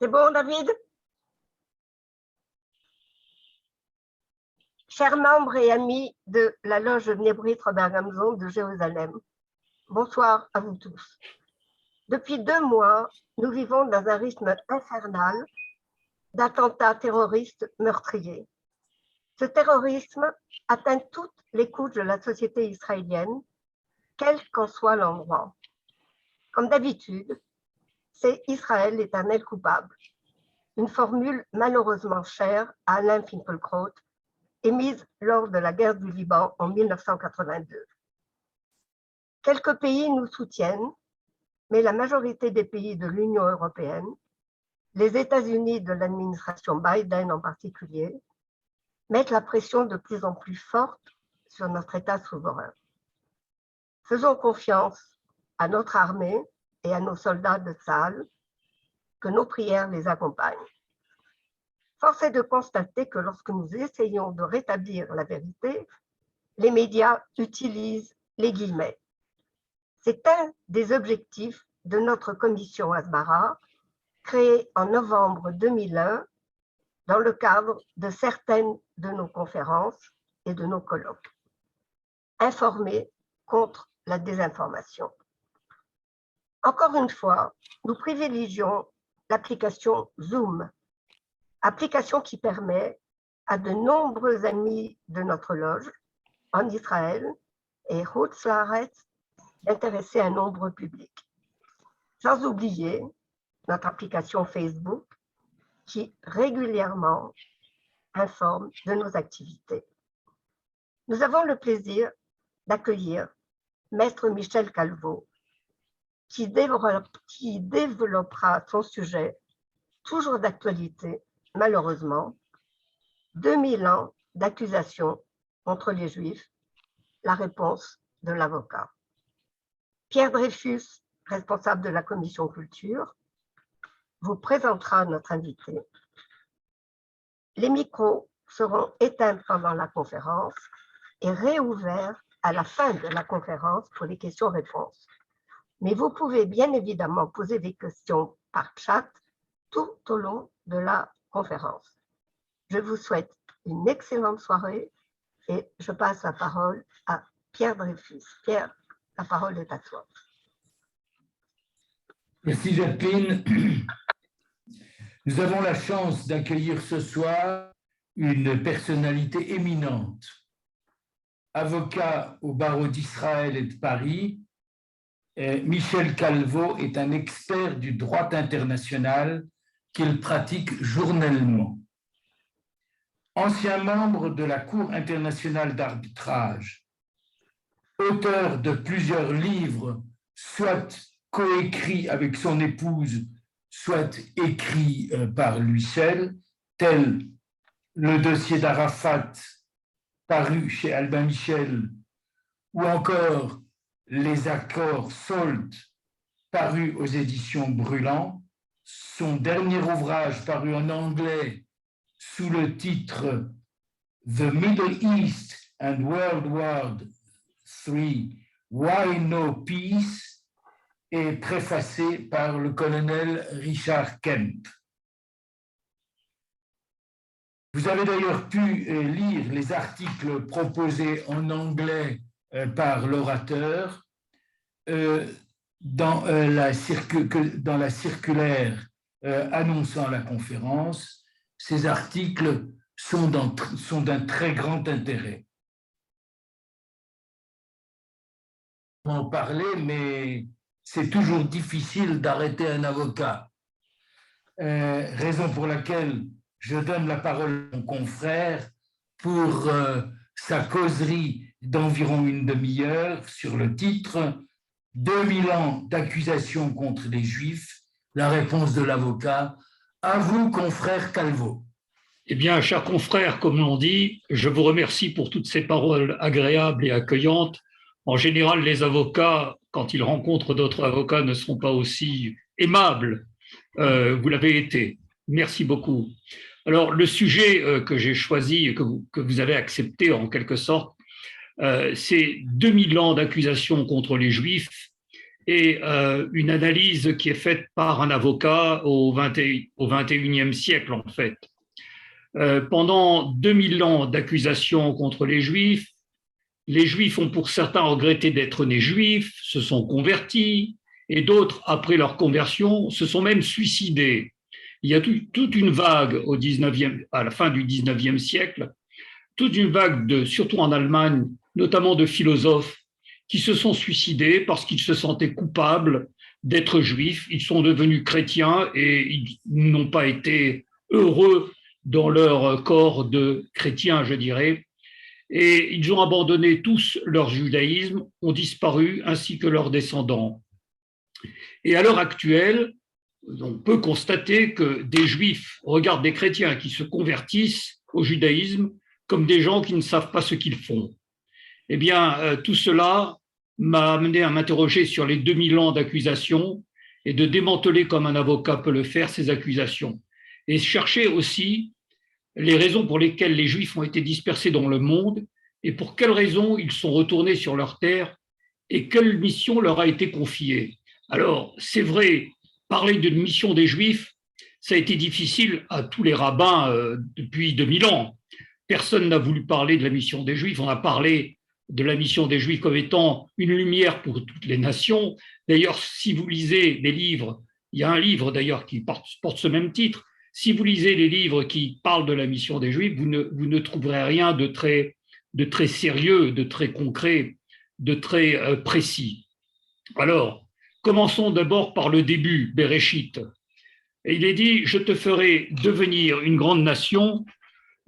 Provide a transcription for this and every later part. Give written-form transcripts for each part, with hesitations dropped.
C'est bon, David? Chers membres et amis de la loge Nébrite Robert Gamzon de Jérusalem, bonsoir à vous tous. Depuis 2 mois, nous vivons dans un rythme infernal d'attentats terroristes meurtriers. Ce terrorisme atteint toutes les couches de la société israélienne, quel qu'en soit l'endroit. Comme d'habitude, c'est Israël l'éternel coupable, une formule malheureusement chère à Alain Finkielkraut, émise lors de la guerre du Liban en 1982. Quelques pays nous soutiennent, mais la majorité des pays de l'Union européenne, les États-Unis de l'administration Biden en particulier, mettent la pression de plus en plus forte sur notre État souverain. Faisons confiance à notre armée et à nos soldats de Tsahal, que nos prières les accompagnent. Force est de constater que lorsque nous essayons de rétablir la vérité, les médias utilisent les guillemets. C'est un des objectifs de notre commission Hasbara, créée en novembre 2001 dans le cadre de certaines de nos conférences et de nos colloques. Informer contre la désinformation. Encore une fois, nous privilégions l'application Zoom, application qui permet à de nombreux amis de notre loge en Israël et Hutz Laaretz d'intéresser un nombre public. Sans oublier notre application Facebook qui régulièrement informe de nos activités. Nous avons le plaisir d'accueillir Maître Michel Calvo qui développera son sujet, toujours d'actualité, malheureusement, 2000 ans d'accusations contre les Juifs, la réponse de l'avocat. Pierre Dreyfus, responsable de la commission culture, vous présentera notre invité. Les micros seront éteints pendant la conférence et réouverts à la fin de la conférence pour les questions-réponses. Mais vous pouvez bien évidemment poser des questions par chat tout au long de la conférence. Je vous souhaite une excellente soirée et je passe la parole à Pierre Dreyfus. Pierre, la parole est à toi. Merci Jacqueline. Nous avons la chance d'accueillir ce soir une personnalité éminente. Avocat au barreau d'Israël et de Paris, Michel Calvo est un expert du droit international qu'il pratique journellement. Ancien membre de la Cour internationale d'arbitrage, auteur de plusieurs livres, soit coécrits avec son épouse, soit écrits par lui seul, tel Le dossier d'Arafat, paru chez Albin Michel, ou encore Les accords SALT, paru aux éditions Brûlant. Son dernier ouvrage paru en anglais sous le titre The Middle East and World War III, Why No Peace, est préfacé par le colonel Richard Kemp. Vous avez d'ailleurs pu lire les articles proposés en anglais par l'orateur dans la circulaire annonçant la conférence. Ces articles sont d'un très grand intérêt. On va en parler, mais c'est toujours difficile d'arrêter un avocat. Raison pour laquelle je donne la parole à mon confrère pour sa causerie d'environ une demi-heure sur le titre « 2000 ans d'accusations contre les Juifs, la réponse de l'avocat ». À vous, confrère Calvo. Eh bien, chers confrères, comme l'on dit, je vous remercie pour toutes ces paroles agréables et accueillantes. En général, les avocats, quand ils rencontrent d'autres avocats, ne seront pas aussi aimables. Vous l'avez été. Merci beaucoup. Alors, le sujet que j'ai choisi, que vous avez accepté en quelque sorte, c'est 2000 ans d'accusations contre les Juifs et une analyse qui est faite par un avocat au XXIe siècle, en fait. Pendant 2000 ans d'accusations contre les Juifs ont pour certains regretté d'être nés juifs, se sont convertis, et d'autres, après leur conversion, se sont même suicidés. Il y a toute une vague à la fin du XIXe siècle, toute une vague, surtout en Allemagne, notamment de philosophes, qui se sont suicidés parce qu'ils se sentaient coupables d'être juifs. Ils sont devenus chrétiens et ils n'ont pas été heureux dans leur corps de chrétiens, je dirais. Et ils ont abandonné tous leur judaïsme, ont disparu, ainsi que leurs descendants. Et à l'heure actuelle, on peut constater que des juifs regardent des chrétiens qui se convertissent au judaïsme comme des gens qui ne savent pas ce qu'ils font. Eh bien, tout cela m'a amené à m'interroger sur les 2000 ans d'accusations et de démanteler, comme un avocat peut le faire, ces accusations. Et chercher aussi les raisons pour lesquelles les Juifs ont été dispersés dans le monde et pour quelles raisons ils sont retournés sur leur terre et quelle mission leur a été confiée. Alors, c'est vrai, parler d'une mission des Juifs, ça a été difficile à tous les rabbins depuis 2000 ans. Personne n'a voulu parler de la mission des Juifs. On a parlé de la mission des Juifs comme étant une lumière pour toutes les nations. D'ailleurs, si vous lisez des livres, il y a un livre d'ailleurs qui porte ce même titre. Si vous lisez les livres qui parlent de la mission des Juifs, vous ne trouverez rien de très sérieux, de très concret, de très précis. Alors, commençons d'abord par le début, Bereshit. Et il est dit, je te ferai devenir une grande nation,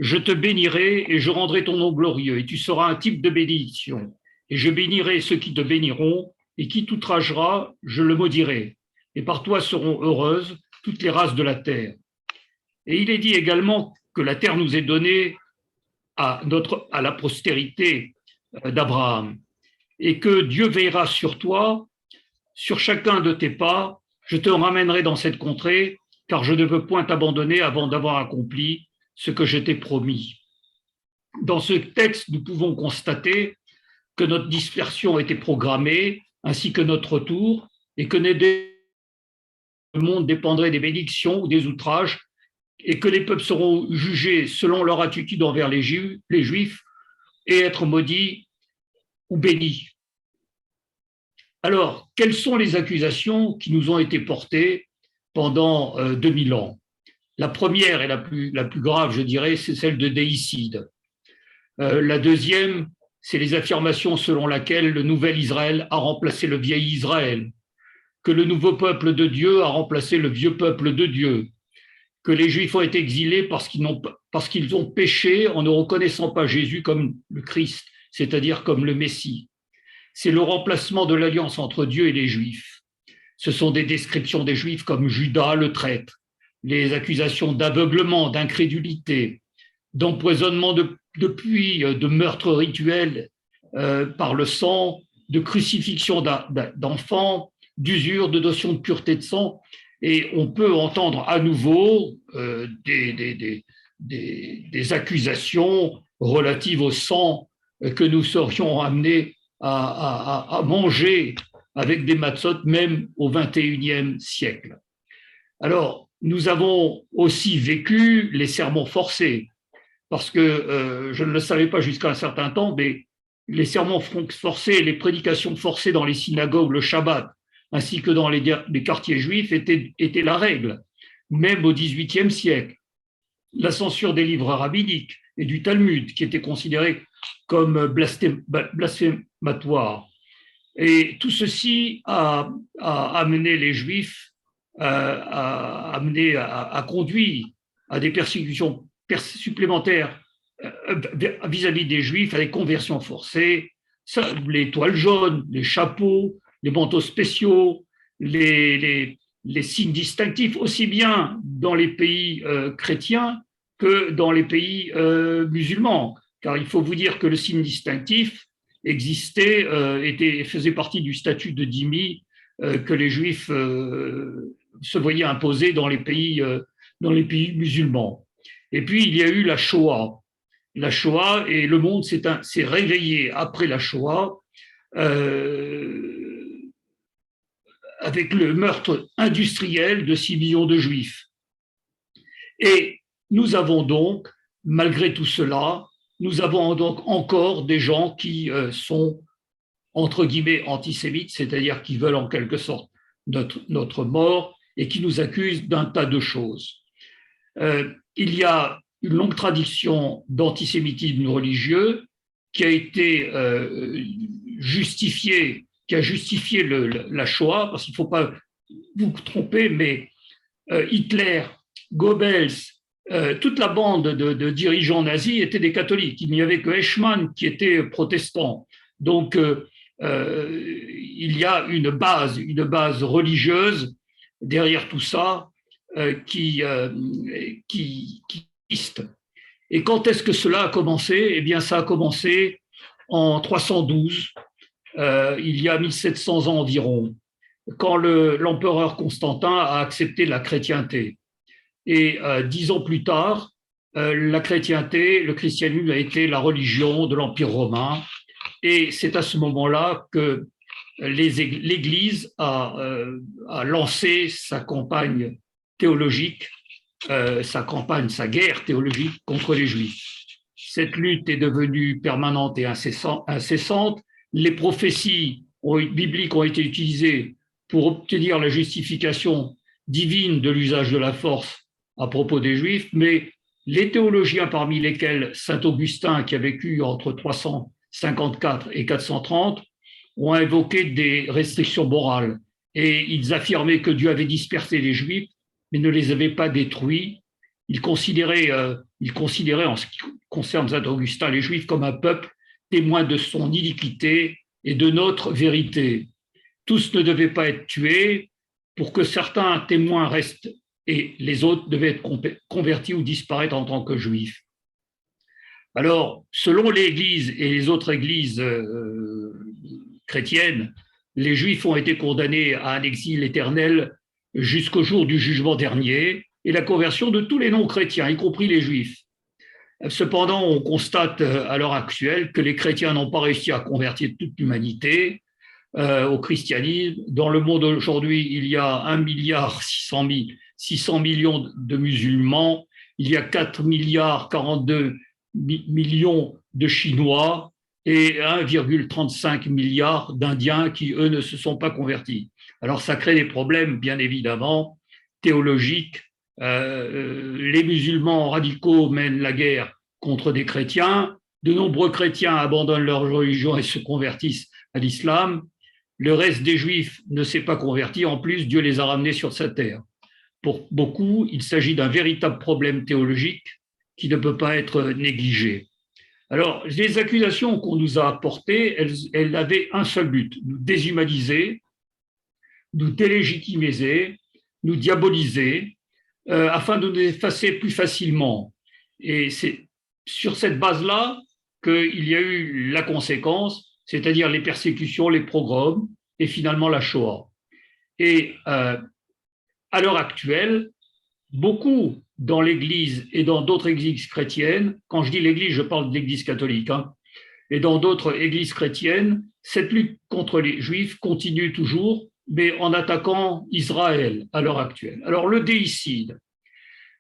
je te bénirai et je rendrai ton nom glorieux, et tu seras un type de bénédiction. Et je bénirai ceux qui te béniront, et qui t'outragera, je le maudirai. Et par toi seront heureuses toutes les races de la terre. Et il est dit également que la terre nous est donnée à la postérité d'Abraham, et que Dieu veillera sur toi, sur chacun de tes pas, je te ramènerai dans cette contrée, car je ne veux point t'abandonner avant d'avoir accompli ce que je t'ai promis. Dans ce texte, nous pouvons constater que notre dispersion était programmée, ainsi que notre retour, et que le monde dépendrait des bénédictions ou des outrages, et que les peuples seront jugés selon leur attitude envers les Juifs, et être maudits ou bénis. Alors, quelles sont les accusations qui nous ont été portées pendant 2000 ans? La première et la plus grave, je dirais, c'est celle de déicide. La deuxième, c'est les affirmations selon lesquelles le nouvel Israël a remplacé le vieil Israël, que le nouveau peuple de Dieu a remplacé le vieux peuple de Dieu, que les Juifs ont été exilés parce qu'ils ont péché en ne reconnaissant pas Jésus comme le Christ, c'est-à-dire comme le Messie. C'est le remplacement de l'alliance entre Dieu et les Juifs. Ce sont des descriptions des Juifs comme Judas le traître, les accusations d'aveuglement, d'incrédulité, d'empoisonnement de puits, de meurtre rituel par le sang, de crucifixion d'enfants, d'usure, de notion de pureté de sang. Et on peut entendre à nouveau des accusations relatives au sang que nous serions amenés à manger avec des matzot, même au XXIe siècle. Alors, nous avons aussi vécu les sermons forcés, parce que je ne le savais pas jusqu'à un certain temps, mais les sermons forcés, les prédications forcées dans les synagogues le Shabbat, ainsi que dans les quartiers juifs, étaient la règle, même au XVIIIe siècle. La censure des livres rabbiniques et du Talmud, qui étaient considérés comme blasphématoires. Et tout ceci a amené les Juifs, a conduit à des persécutions supplémentaires vis-à-vis des Juifs, à des conversions forcées, les toiles jaunes, les chapeaux, les manteaux spéciaux, les signes distinctifs, aussi bien dans les pays chrétiens que dans les pays musulmans. Car il faut vous dire que le signe distinctif existait, faisait partie du statut de dhimmi que les Juifs se voyaient imposer dans les pays musulmans. Et puis, il y a eu la Shoah. La Shoah, et le monde s'est réveillé après la Shoah. avec le meurtre industriel de 6 millions de Juifs. Et nous avons donc, malgré tout cela, nous avons donc encore des gens qui sont, entre guillemets, antisémites, c'est-à-dire qui veulent en quelque sorte notre mort et qui nous accusent d'un tas de choses. Il y a une longue tradition d'antisémitisme religieux qui a été justifiée, qui a justifié la Shoah, parce qu'il ne faut pas vous tromper, mais Hitler, Goebbels, toute la bande de dirigeants nazis étaient des catholiques. Il n'y avait que Eichmann qui était protestant. Donc, il y a une base religieuse derrière tout ça qui existe. Et quand est-ce que cela a commencé? Eh bien, ça a commencé en 312, il y a 1700 ans environ, quand l'empereur Constantin a accepté la chrétienté. Et 10 ans plus tard, la chrétienté, le christianisme a été la religion de l'Empire romain. Et c'est à ce moment-là que l'Église a lancé sa campagne théologique, sa guerre théologique contre les Juifs. Cette lutte est devenue permanente et incessante. Les prophéties bibliques ont été utilisées pour obtenir la justification divine de l'usage de la force à propos des Juifs, mais les théologiens, parmi lesquels saint Augustin, qui a vécu entre 354 et 430, ont invoqué des restrictions morales et ils affirmaient que Dieu avait dispersé les Juifs, mais ne les avait pas détruits. Ils considéraient, en ce qui concerne saint Augustin, les Juifs comme un peuple témoin de son iniquité et de notre vérité. Tous ne devaient pas être tués pour que certains témoins restent et les autres devaient être convertis ou disparaître en tant que juifs. Alors, selon l'Église et les autres églises chrétiennes, les Juifs ont été condamnés à un exil éternel jusqu'au jour du jugement dernier et la conversion de tous les non-chrétiens, y compris les Juifs. Cependant, on constate à l'heure actuelle que les chrétiens n'ont pas réussi à convertir toute l'humanité au christianisme. Dans le monde aujourd'hui, il y a 1,6 milliard de musulmans, il y a 4,42 milliards de Chinois et 1,35 milliard d'Indiens qui, eux, ne se sont pas convertis. Alors, ça crée des problèmes, bien évidemment, théologiques. Les musulmans radicaux mènent la guerre contre des chrétiens. De nombreux chrétiens abandonnent leur religion et se convertissent à l'islam. Le reste des Juifs ne s'est pas converti. En plus, Dieu les a ramenés sur sa terre. Pour beaucoup, il s'agit d'un véritable problème théologique qui ne peut pas être négligé. Alors, les accusations qu'on nous a apportées, elles avaient un seul but, nous déshumaniser, nous délégitimiser, nous diaboliser, afin de nous effacer plus facilement. Et c'est sur cette base-là qu'il y a eu la conséquence, c'est-à-dire les persécutions, les pogroms et finalement la Shoah. Et à l'heure actuelle, beaucoup dans l'Église et dans d'autres églises chrétiennes, quand je dis l'Église, je parle de l'Église catholique, et dans d'autres églises chrétiennes, cette lutte contre les Juifs continue toujours, mais en attaquant Israël à l'heure actuelle. Alors le déicide,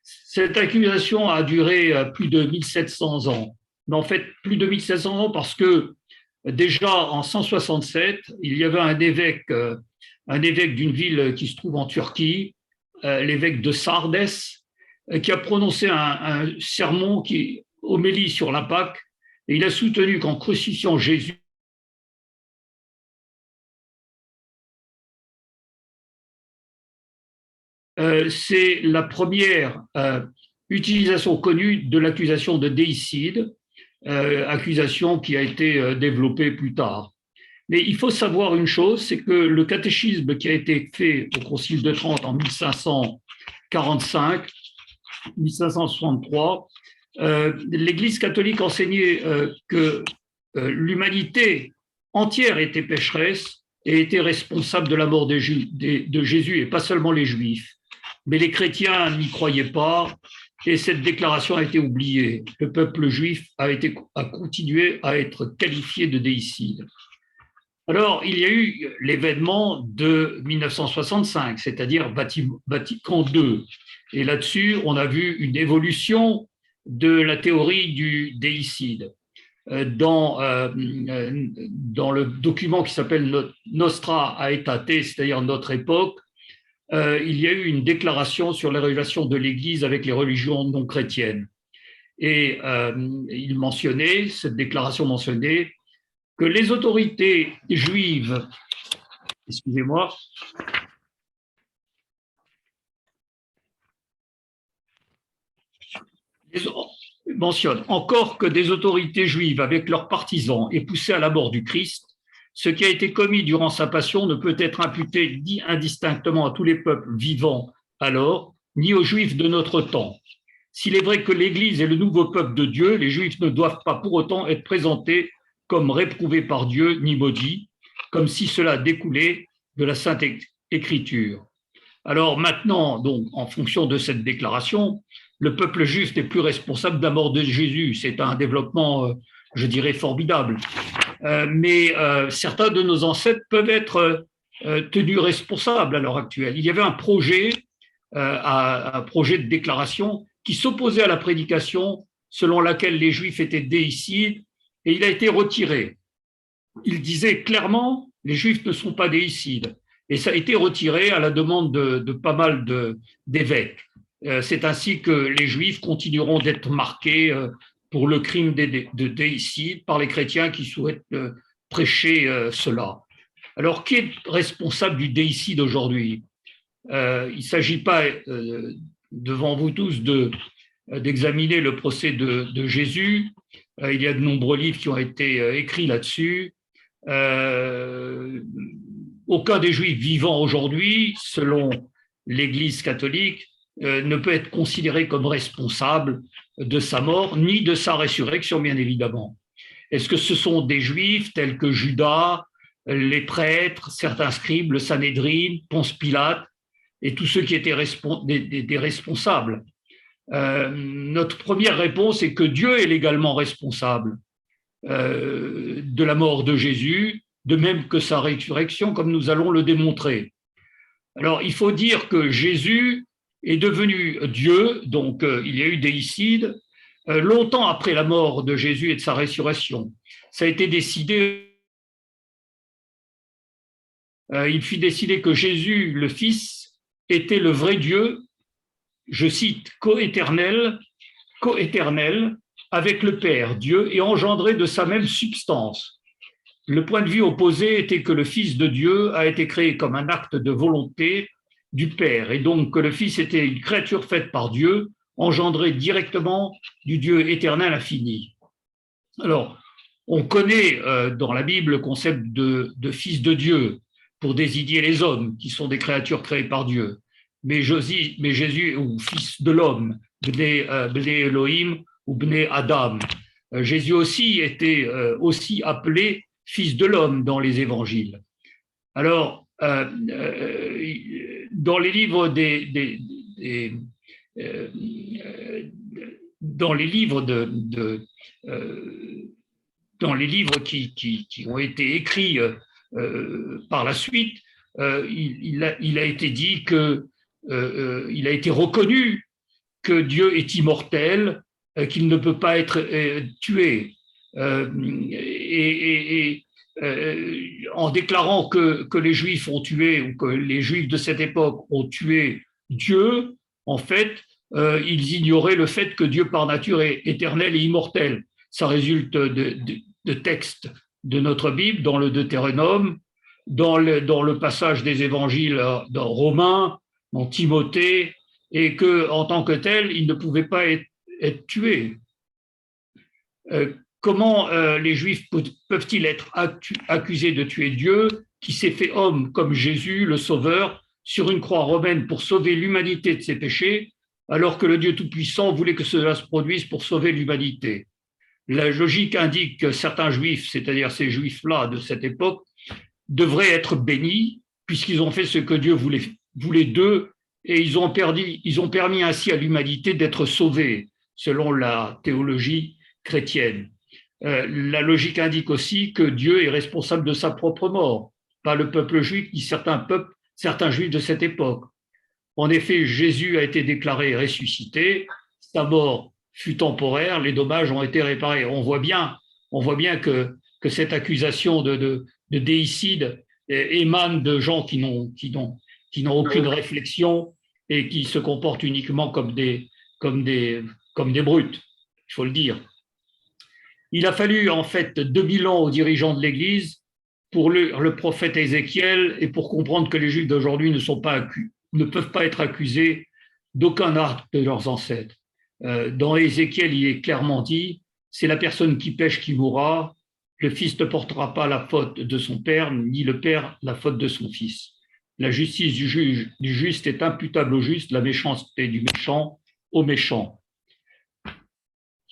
cette accusation a duré plus de 1700 ans, mais en fait plus de 1700 ans parce que déjà en 167, il y avait un évêque d'une ville qui se trouve en Turquie, l'évêque de Sardes, qui a prononcé un sermon, homélie sur la Pâque, et il a soutenu qu'en crucifiant Jésus, c'est la première utilisation connue de l'accusation de déicide, accusation qui a été développée plus tard. Mais il faut savoir une chose, c'est que le catéchisme qui a été fait au Concile de Trente en 1545, 1563, l'Église catholique enseignait que l'humanité entière était pécheresse et était responsable de la mort de Jésus, et pas seulement les Juifs. Mais les chrétiens n'y croyaient pas, et cette déclaration a été oubliée. Le peuple juif a continué à être qualifié de déicide. Alors, il y a eu l'événement de 1965, c'est-à-dire Vatican II. Et là-dessus, on a vu une évolution de la théorie du déicide. Dans le document qui s'appelle Nostra Aetate, c'est-à-dire notre époque, il y a eu une déclaration sur la relation de l'Église avec les religions non chrétiennes. Et cette déclaration mentionnait que les autorités juives, excusez-moi, mentionne encore que des autorités juives avec leurs partisans aient poussé à la mort du Christ, ce qui a été commis durant sa passion ne peut être imputé ni indistinctement à tous les peuples vivants alors, ni aux Juifs de notre temps. S'il est vrai que l'Église est le nouveau peuple de Dieu, les Juifs ne doivent pas pour autant être présentés comme réprouvés par Dieu ni maudits, comme si cela découlait de la Sainte Écriture. Alors maintenant, donc, en fonction de cette déclaration, le peuple juif n'est plus responsable de la mort de Jésus. C'est un développement, je dirais, formidable. Mais certains de nos ancêtres peuvent être tenus responsables à l'heure actuelle. Il y avait un projet de déclaration qui s'opposait à la prédication selon laquelle les Juifs étaient déicides, et il a été retiré. Il disait clairement, les Juifs ne sont pas déicides. Et ça a été retiré à la demande de pas mal d'évêques. C'est ainsi que les Juifs continueront d'être marqués pour le crime de déicide par les chrétiens qui souhaitent prêcher cela. Alors, qui est responsable du déicide aujourd'hui? Il ne s'agit pas, devant vous tous, d'examiner le procès de Jésus. Il y a de nombreux livres qui ont été écrits là-dessus. Aucun des Juifs vivants aujourd'hui, selon l'Église catholique, ne peut être considéré comme responsable de sa mort, ni de sa résurrection, bien évidemment. Est-ce que ce sont des Juifs tels que Judas, les prêtres, certains scribes, le Sanhédrin, Ponce Pilate, et tous ceux qui étaient des responsables? Notre première réponse est que Dieu est légalement responsable de la mort de Jésus, de même que sa résurrection, comme nous allons le démontrer. Alors, il faut dire que Jésus est devenu Dieu, donc il y a eu déicide, longtemps après la mort de Jésus et de sa résurrection. Ça a été décidé, il fut décidé que Jésus, le Fils, était le vrai Dieu, je cite, coéternel avec le Père, Dieu, et engendré de sa même substance. Le point de vue opposé était que le Fils de Dieu a été créé comme un acte de volonté du Père, et donc que le Fils était une créature faite par Dieu, engendrée directement du Dieu éternel infini. Alors, on connaît dans la Bible le concept de Fils de Dieu pour désigner les hommes qui sont des créatures créées par Dieu. Mais Jésus, ou Fils de l'homme, Bné Elohim ou Bné Adam. Jésus aussi était aussi appelé Fils de l'homme dans les évangiles. Alors, dans les livres qui ont été écrits par la suite, il a été dit que il a été reconnu que Dieu est immortel, qu'il ne peut pas être tué. En déclarant que les Juifs ont tué, ou que les Juifs de cette époque ont tué Dieu, en fait, ils ignoraient le fait que Dieu par nature est éternel et immortel. Ça résulte de textes de notre Bible, dans le Deutéronome, dans le passage des évangiles dans Romains, dans Timothée, et qu'en tant que tel, il ne pouvait pas être tué. Comment les Juifs peuvent-ils être accusés de tuer Dieu qui s'est fait homme comme Jésus, le Sauveur, sur une croix romaine pour sauver l'humanité de ses péchés, alors que le Dieu Tout-Puissant voulait que cela se produise pour sauver l'humanité? La logique indique que certains Juifs, c'est-à-dire ces Juifs-là de cette époque, devraient être bénis puisqu'ils ont fait ce que Dieu voulait d'eux, et ils ont permis ainsi à l'humanité d'être sauvée, selon la théologie chrétienne. La logique indique aussi que Dieu est responsable de sa propre mort, pas le peuple juif ni certains juifs de cette époque. En effet, Jésus a été déclaré ressuscité, sa mort fut temporaire, les dommages ont été réparés. On voit bien que cette accusation de déicide émane de gens qui n'ont aucune réflexion et qui se comportent uniquement comme des brutes, il faut le dire. Il a fallu en fait 2000 ans aux dirigeants de l'Église pour le prophète Ézéchiel et pour comprendre que les Juifs d'aujourd'hui ne peuvent pas être accusés d'aucun acte de leurs ancêtres. Dans Ézéchiel, il est clairement dit, c'est la personne qui pêche qui mourra, le fils ne portera pas la faute de son père, ni le père la faute de son fils. La justice du juste est imputable au juste, la méchanceté du méchant au méchant.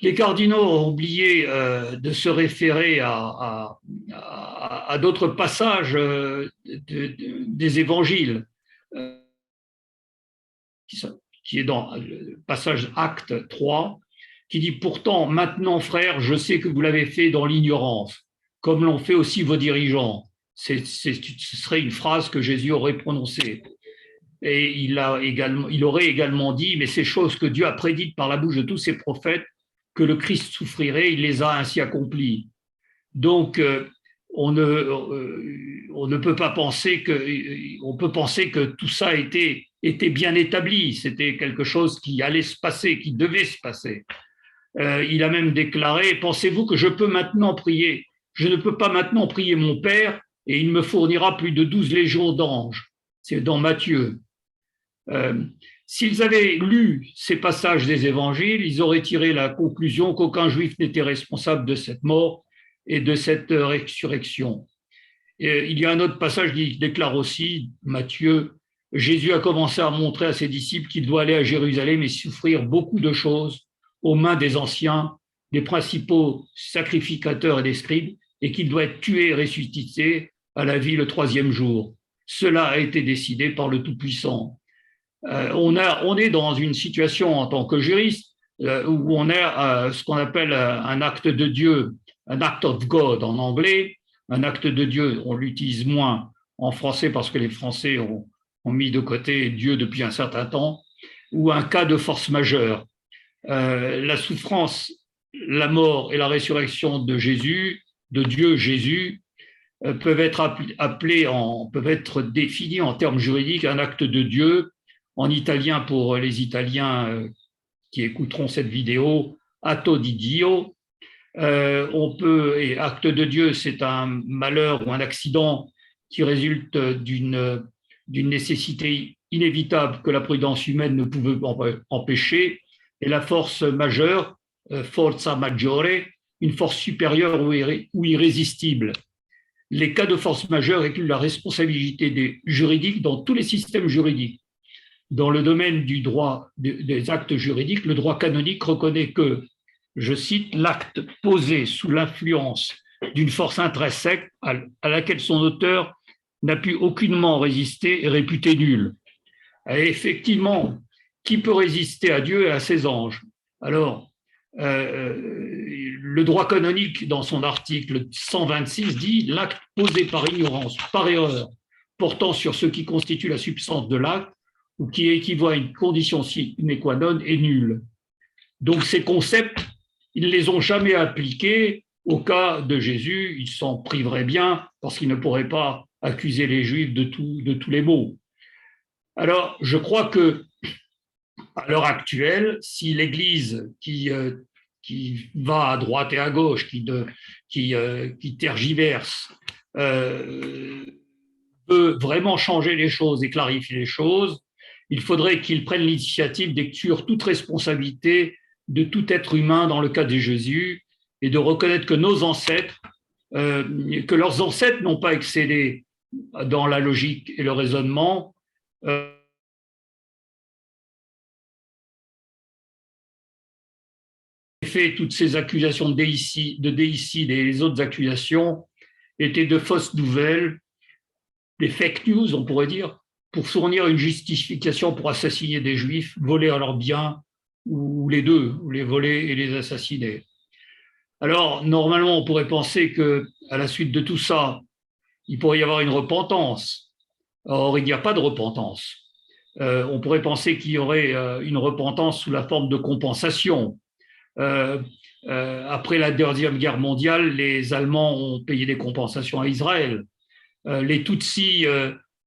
Les cardinaux ont oublié de se référer à d'autres passages des évangiles, qui est dans le passage Acte 3, qui dit « Pourtant, maintenant, frères, je sais que vous l'avez fait dans l'ignorance, comme l'ont fait aussi vos dirigeants. » Ce serait une phrase que Jésus aurait prononcée. Et il aurait également dit « Mais ces choses que Dieu a prédites par la bouche de tous ses prophètes, que le Christ souffrirait, il les a ainsi accomplies. » Donc, on ne peut pas penser on peut penser que tout ça était bien établi, c'était quelque chose qui allait se passer, qui devait se passer. Il a même déclaré, pensez-vous que je peux maintenant prier? Je ne peux pas maintenant prier mon Père et il me fournira plus de 12 légions d'anges. C'est dans Matthieu. S'ils avaient lu ces passages des évangiles, ils auraient tiré la conclusion qu'aucun juif n'était responsable de cette mort et de cette résurrection. Et il y a un autre passage qui déclare aussi, Matthieu, Jésus a commencé à montrer à ses disciples qu'il doit aller à Jérusalem et souffrir beaucoup de choses aux mains des anciens, des principaux sacrificateurs et des scribes, et qu'il doit être tué et ressuscité à la vie le 3e jour. Cela a été décidé par le Tout-Puissant. On est dans une situation en tant que juriste où on a ce qu'on appelle un acte de Dieu, un act of God en anglais. Un acte de Dieu, on l'utilise moins en français parce que les Français ont mis de côté Dieu depuis un certain temps, ou un cas de force majeure. La souffrance, la mort et la résurrection de Jésus, de Dieu Jésus, peuvent être définis en termes juridiques, un acte de Dieu, en italien pour les Italiens qui écouteront cette vidéo, atto di Dio. Et acte de Dieu, c'est un malheur ou un accident qui résulte d'une nécessité inévitable que la prudence humaine ne pouvait empêcher, et la force majeure, forza maggiore, une force supérieure ou irrésistible. Les cas de force majeure incluent la responsabilité des juridiques dans tous les systèmes juridiques. Dans le domaine du droit des actes juridiques, le droit canonique reconnaît que, je cite, l'acte posé sous l'influence d'une force intrinsèque à laquelle son auteur n'a pu aucunement résister est réputé nul. Et effectivement, qui peut résister à Dieu et à ses anges? Alors, le droit canonique, dans son article 126, dit « l'acte posé par ignorance, par erreur, portant sur ce qui constitue la substance de l'acte ou qui équivaut à une condition sine qua non est nul ». Donc ces concepts, ils ne les ont jamais appliqués au cas de Jésus, ils s'en priveraient bien parce qu'ils ne pourraient pas accuser les Juifs de tous les maux. Alors, je crois que à l'heure actuelle, si l'Église qui va à droite et à gauche, qui tergiverse, veut vraiment changer les choses et clarifier les choses, il faudrait qu'il prenne l'initiative d'exclure toute responsabilité de tout être humain dans le cas de Jésus et de reconnaître que nos ancêtres, que leurs ancêtres n'ont pas excellé dans la logique et le raisonnement, fait, toutes ces accusations de déicide et les autres accusations étaient de fausses nouvelles, des fake news, on pourrait dire, pour fournir une justification pour assassiner des Juifs, voler à leurs biens, ou les deux, ou les voler et les assassiner. Alors, normalement, on pourrait penser qu'à la suite de tout ça, il pourrait y avoir une repentance. Or, il n'y a pas de repentance. On pourrait penser qu'il y aurait une repentance sous la forme de compensation. Après la Deuxième Guerre mondiale, les Allemands ont payé des compensations à Israël. Les Tutsis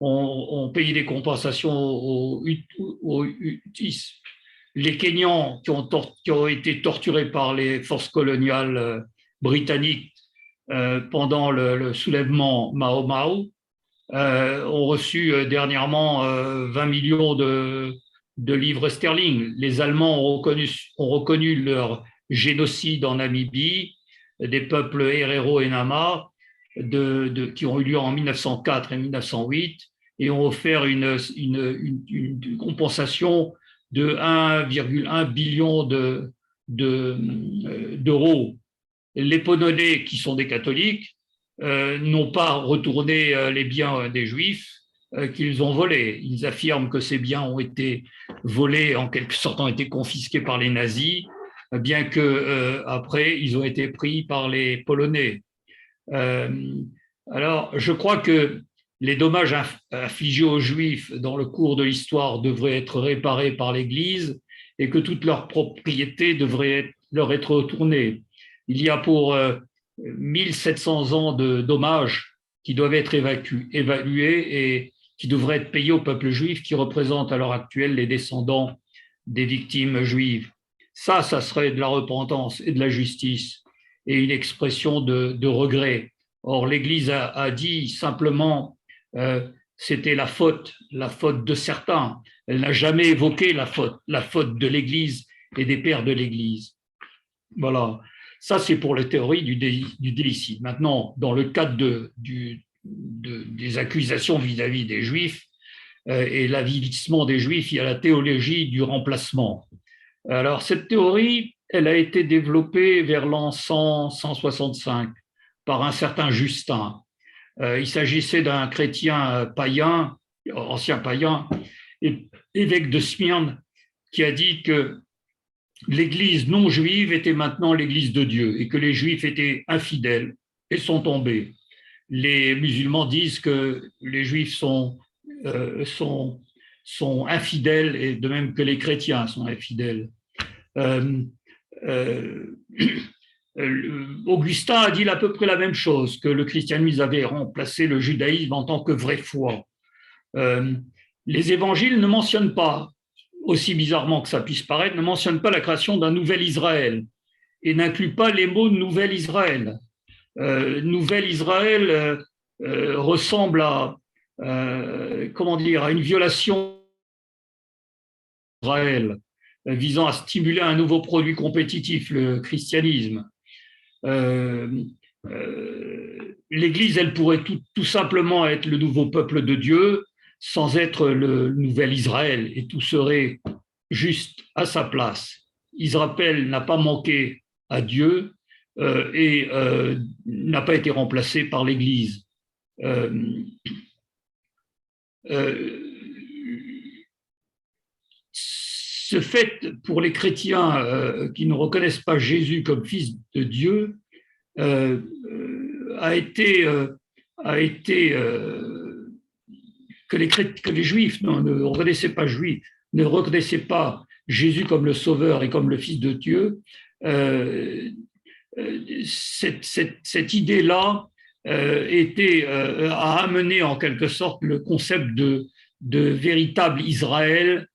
ont payé des compensations aux Hutus. Les Kenyans qui ont été torturés par les forces coloniales britanniques pendant le soulèvement Mao Mao ont reçu dernièrement 20 millions de livres sterling. Les Allemands ont reconnu leur génocide en Namibie, des peuples Herero et Nama, qui ont eu lieu en 1904 et 1908, et ont offert une compensation de 1,1 billion d'euros. Les Polonais, qui sont des catholiques, n'ont pas retourné les biens des Juifs qu'ils ont volés. Ils affirment que ces biens ont été volés, en quelque sorte, ont été confisqués par les nazis, bien que après ils ont été pris par les Polonais. Alors, je crois que les dommages infligés aux Juifs dans le cours de l'histoire devraient être réparés par l'Église et que toutes leurs propriétés devraient leur être retournées. Il y a pour 1700 ans de dommages qui doivent être évalués et qui devraient être payés au peuple juif qui représente à l'heure actuelle les descendants des victimes juives. Ça serait de la repentance et de la justice et une expression de regret. Or, l'Église a dit simplement c'était la faute de certains. Elle n'a jamais évoqué la faute de l'Église et des pères de l'Église. Voilà. Ça, c'est pour la théorie du délicide. Maintenant, dans le cadre des accusations vis-à-vis des Juifs et l'avilissement des Juifs, il y a la théologie du remplacement. Alors, cette théorie, elle a été développée vers l'an 165 par un certain Justin. Il s'agissait d'un chrétien païen, ancien païen, évêque de Smyrne, qui a dit que l'Église non juive était maintenant l'Église de Dieu et que les Juifs étaient infidèles et sont tombés. Les musulmans disent que les Juifs sont infidèles et de même que les chrétiens sont infidèles. Augustin a dit à peu près la même chose, que le christianisme avait remplacé le judaïsme en tant que vraie foi. Les évangiles ne mentionnent pas, aussi bizarrement que ça puisse paraître, ne mentionnent pas la création d'un nouvel Israël et n'incluent pas les mots nouvel Israël. Nouvel Israël ressemble à une violation d'Israël visant à stimuler un nouveau produit compétitif, le christianisme. L'Église, elle pourrait tout simplement être le nouveau peuple de Dieu sans être le nouvel Israël, et tout serait juste à sa place. Israël n'a pas manqué à Dieu et n'a pas été remplacé par l'Église. Ce fait pour les chrétiens qui ne reconnaissent pas Jésus comme fils de Dieu a été que les Juifs ne reconnaissaient pas Jésus comme le Sauveur et comme le Fils de Dieu. Cette idée-là a amené en quelque sorte le concept de véritable Israël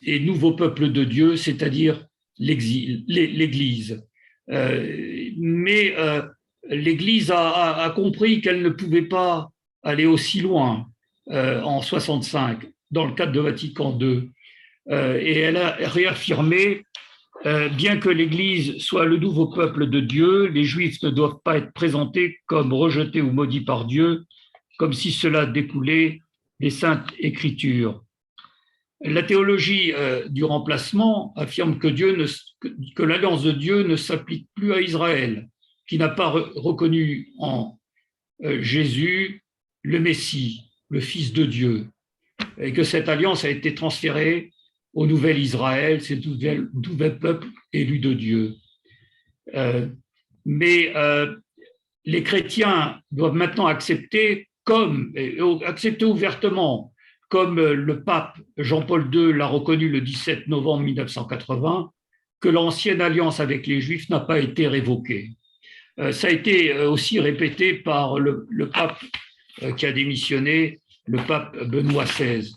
et nouveau peuple de Dieu, c'est-à-dire l'Église. Mais l'Église a compris qu'elle ne pouvait pas aller aussi loin en 65, dans le cadre de Vatican II. Et elle a réaffirmé, bien que l'Église soit le nouveau peuple de Dieu, les Juifs ne doivent pas être présentés comme rejetés ou maudits par Dieu, comme si cela découlait des Saintes Écritures. La théologie du remplacement affirme que l'alliance de Dieu ne s'applique plus à Israël, qui n'a pas reconnu en Jésus le Messie, le Fils de Dieu, et que cette alliance a été transférée au nouvel Israël, c'est le nouvel peuple élu de Dieu. mais les chrétiens doivent maintenant accepter ouvertement, comme le pape Jean-Paul II l'a reconnu le 17 novembre 1980, que l'ancienne alliance avec les Juifs n'a pas été révoquée. Ça a été aussi répété par le pape qui a démissionné, le pape Benoît XVI.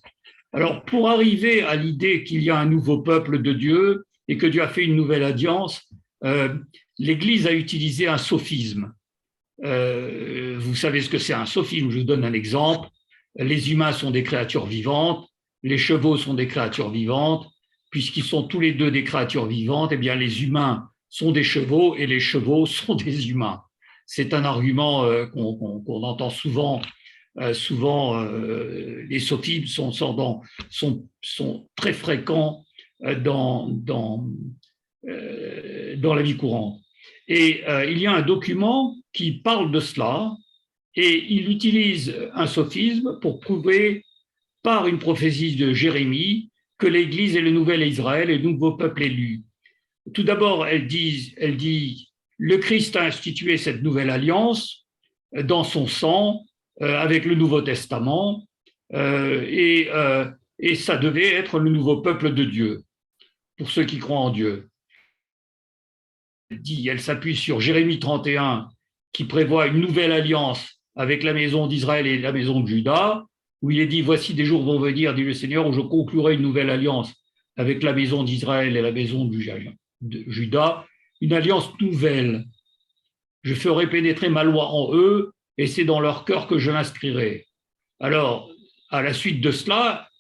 Alors, pour arriver à l'idée qu'il y a un nouveau peuple de Dieu et que Dieu a fait une nouvelle alliance, l'Église a utilisé un sophisme. Vous savez ce que c'est un sophisme, je vous donne un exemple. Les humains sont des créatures vivantes, les chevaux sont des créatures vivantes, puisqu'ils sont tous les deux des créatures vivantes, eh bien les humains sont des chevaux et les chevaux sont des humains. C'est un argument qu'on entend souvent. Les sophismes sont très fréquents dans la vie courante. Et il y a un document qui parle de cela, et il utilise un sophisme pour prouver par une prophétie de Jérémie que l'Église est le nouvel Israël et le nouveau peuple élu. Tout d'abord, elle dit le Christ a institué cette nouvelle alliance dans son sang avec le Nouveau Testament et ça devait être le nouveau peuple de Dieu pour ceux qui croient en Dieu. Elle s'appuie sur Jérémie 31 qui prévoit une nouvelle alliance avec la maison d'Israël et la maison de Juda, où il est dit, voici des jours vont venir, dit le Seigneur, où je conclurai une nouvelle alliance avec la maison d'Israël et la maison de Juda, une alliance nouvelle. Je ferai pénétrer ma loi en eux, et c'est dans leur cœur que je l'inscrirai. Alors, à la suite de cela,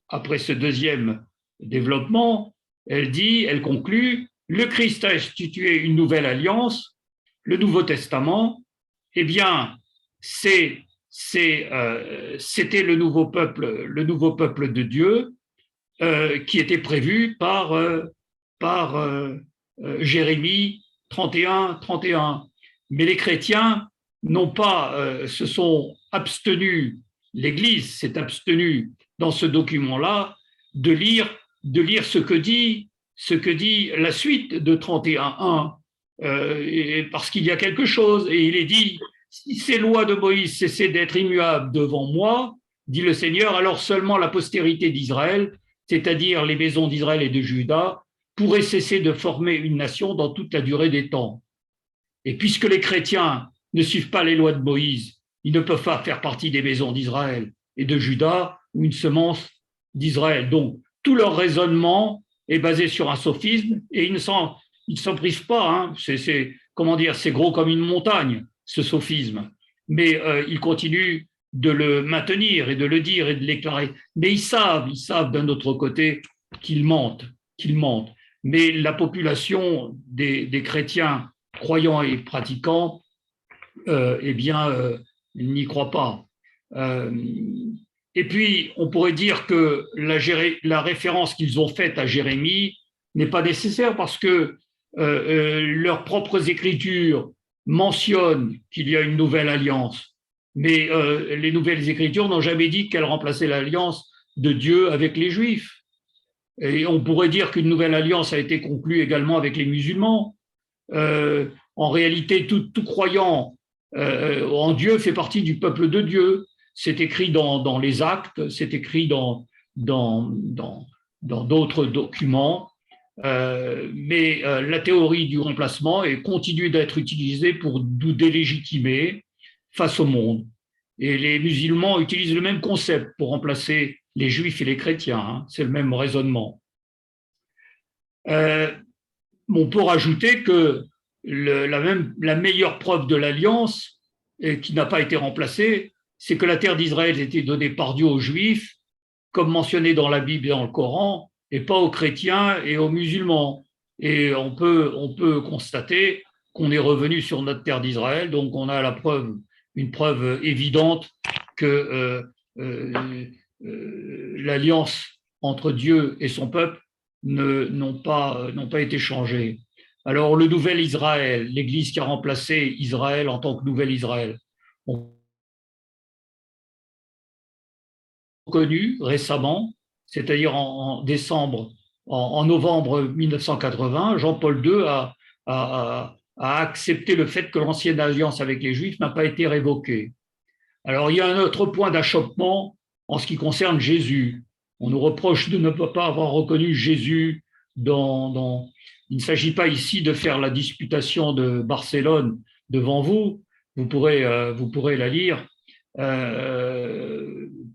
après ce deuxième développement, elle conclut, le Christ a institué une nouvelle alliance, le Nouveau Testament, eh bien, c'était le nouveau peuple de Dieu qui était prévu par Jérémie 31. Mais les chrétiens se sont abstenus, l'Église s'est abstenue dans ce document-là de lire ce que dit la suite de 31.1, parce qu'il y a quelque chose, et il est dit, si ces lois de Moïse cessaient d'être immuables devant moi, dit le Seigneur, alors seulement la postérité d'Israël, c'est-à-dire les maisons d'Israël et de Juda, pourrait cesser de former une nation dans toute la durée des temps. Et puisque les chrétiens ne suivent pas les lois de Moïse, ils ne peuvent pas faire partie des maisons d'Israël et de Juda ou une semence d'Israël. Donc, tout leur raisonnement est basé sur un sophisme et ils ne s'en privent pas. Hein. C'est gros comme une montagne, ce sophisme. Mais ils continuent de le maintenir et de le dire et de l'éclairer. Mais ils savent d'un autre côté qu'ils mentent. Mais la population des chrétiens croyants et pratiquants, n'y croient pas. Et puis, on pourrait dire que la référence qu'ils ont faite à Jérémie n'est pas nécessaire parce que leurs propres écritures mentionnent qu'il y a une nouvelle alliance. Mais les nouvelles écritures n'ont jamais dit qu'elles remplaçaient l'alliance de Dieu avec les Juifs. Et on pourrait dire qu'une nouvelle alliance a été conclue également avec les musulmans. En réalité, tout croyant en Dieu fait partie du peuple de Dieu. C'est écrit dans les actes, c'est écrit dans d'autres documents. Mais la théorie du remplacement continue d'être utilisée pour nous délégitimer face au monde. Et les musulmans utilisent le même concept pour remplacer les juifs et les chrétiens. Hein. C'est le même raisonnement. On peut rajouter que la meilleure preuve de l'alliance, qui n'a pas été remplacée, c'est que la terre d'Israël était donnée par Dieu aux Juifs, comme mentionné dans la Bible et dans le Coran, et pas aux chrétiens et aux musulmans. Et on peut constater qu'on est revenu sur notre terre d'Israël, donc on a une preuve évidente que l'alliance entre Dieu et son peuple n'ont pas été changées. Alors, le nouvel Israël, l'Église qui a remplacé Israël en tant que nouvel Israël, on a connu récemment, c'est-à-dire en novembre 1980, Jean-Paul II a a accepté le fait que l'ancienne alliance avec les Juifs n'a pas été révoquée. Alors, il y a un autre point d'achoppement en ce qui concerne Jésus. On nous reproche de ne pas avoir reconnu Jésus dans. Il ne s'agit pas ici de faire la disputation de Barcelone devant vous. Vous pourrez la lire.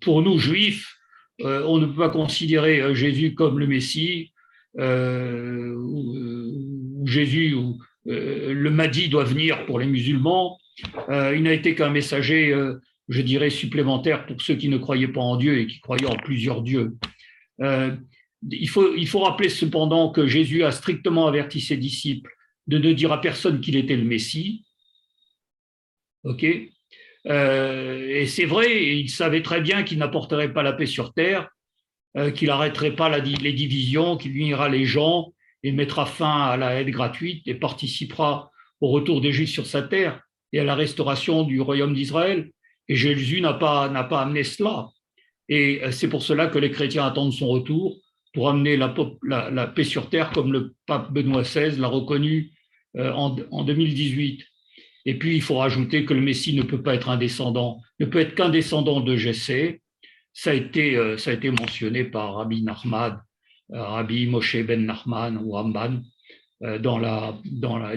Pour nous, Juifs, on ne peut pas considérer Jésus comme le Messie, ou Jésus, ou le Mahdi doit venir pour les musulmans. Il n'a été qu'un messager, je dirais, supplémentaire pour ceux qui ne croyaient pas en Dieu et qui croyaient en plusieurs dieux. Il faut rappeler cependant que Jésus a strictement averti ses disciples de ne dire à personne qu'il était le Messie. Ok. Et c'est vrai, il savait très bien qu'il n'apporterait pas la paix sur terre, qu'il n'arrêterait pas les divisions, qu'il unira les gens et mettra fin à la haine gratuite et participera au retour des Juifs sur sa terre et à la restauration du royaume d'Israël. Et Jésus n'a pas amené cela. Et c'est pour cela que les chrétiens attendent son retour pour amener la paix sur terre, comme le pape Benoît XVI l'a reconnu en 2018. Et puis, il faut rajouter que le Messie ne peut pas être ne peut être qu'un descendant de Jessé. Ça a été mentionné par Rabbi Nachman, Rabbi Moshe ben Nachman ou Ramban dans la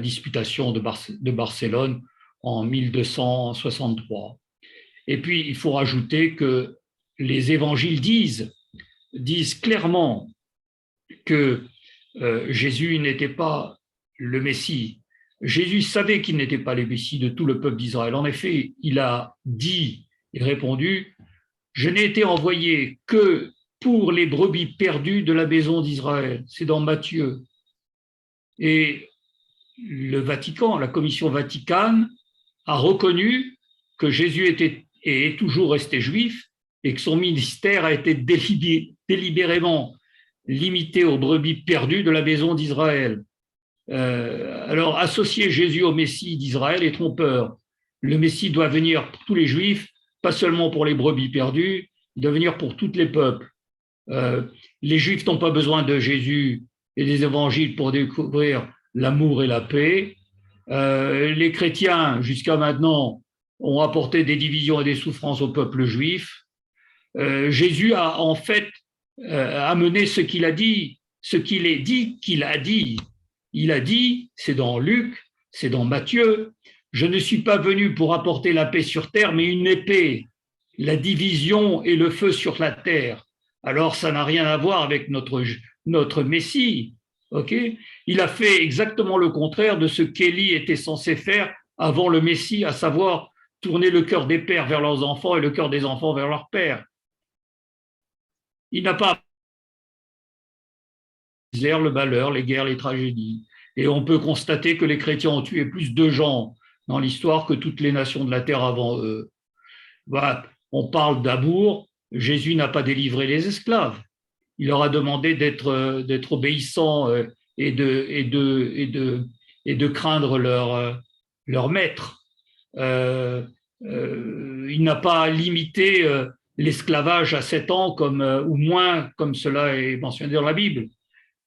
disputation de Barcelone en 1263. Et puis, il faut rajouter que les évangiles disent clairement que Jésus n'était pas le Messie. Jésus savait qu'il n'était pas le Messie de tout le peuple d'Israël. En effet, il a dit et répondu « Je n'ai été envoyé que pour les brebis perdues de la maison d'Israël ». C'est dans Matthieu. Et le Vatican, la Commission Vaticane, a reconnu que Jésus était et est toujours resté juif et que son ministère a été délibérément limité aux brebis perdues de la maison d'Israël. Alors, associer Jésus au Messie d'Israël est trompeur. Le Messie doit venir pour tous les Juifs, pas seulement pour les brebis perdues, il doit venir pour tous les peuples. Les Juifs n'ont pas besoin de Jésus et des évangiles pour découvrir l'amour et la paix. Les chrétiens, jusqu'à maintenant, ont apporté des divisions et des souffrances au peuple juif. Jésus a en fait amené ce qu'il a dit, ce qu'il est dit qu'il a dit. Il a dit, c'est dans Luc, c'est dans Matthieu, « Je ne suis pas venu pour apporter la paix sur terre, mais une épée, la division et le feu sur la terre. » Alors, ça n'a rien à voir avec notre Messie. Okay. Il a fait exactement le contraire de ce qu'Élie était censé faire avant le Messie, à savoir tourner le cœur des pères vers leurs enfants et le cœur des enfants vers leurs pères. Il n'a pas le malheur, les guerres, les tragédies. Et on peut constater que les chrétiens ont tué plus de gens dans l'histoire que toutes les nations de la terre avant eux. Voilà. On parle d'amour. Jésus n'a pas délivré les esclaves. Il leur a demandé d'être obéissants et de craindre leur maître. Il n'a pas limité l'esclavage à 7 ans ou moins, comme cela est mentionné dans la Bible.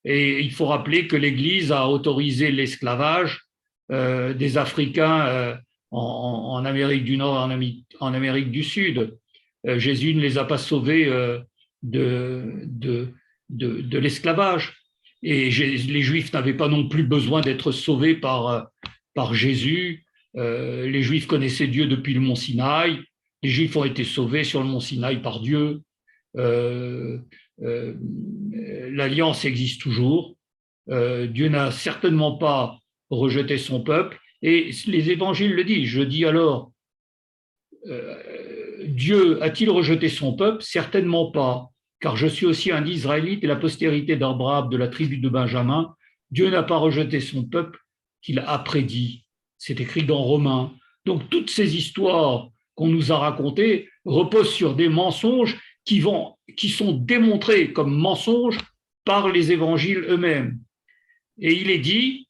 Et il faut rappeler que l'Église a autorisé l'esclavage des Africains en Amérique du Nord et en Amérique du Sud. Jésus ne les a pas sauvés de l'esclavage. Et les Juifs n'avaient pas non plus besoin d'être sauvés par Jésus. Les Juifs connaissaient Dieu depuis le mont Sinaï. Les Juifs ont été sauvés sur le mont Sinaï par Dieu. L'alliance existe toujours. Dieu n'a certainement pas rejeté son peuple. Et les évangiles le disent. Je dis alors, Dieu a-t-il rejeté son peuple? Certainement pas, car je suis aussi un Israélite et la postérité d'Abraham de la tribu de Benjamin. Dieu n'a pas rejeté son peuple qu'il a prédit. C'est écrit dans Romains. Donc toutes ces histoires qu'on nous a racontées reposent sur des mensonges qui sont démontrés comme mensonges par les évangiles eux-mêmes. Et il est dit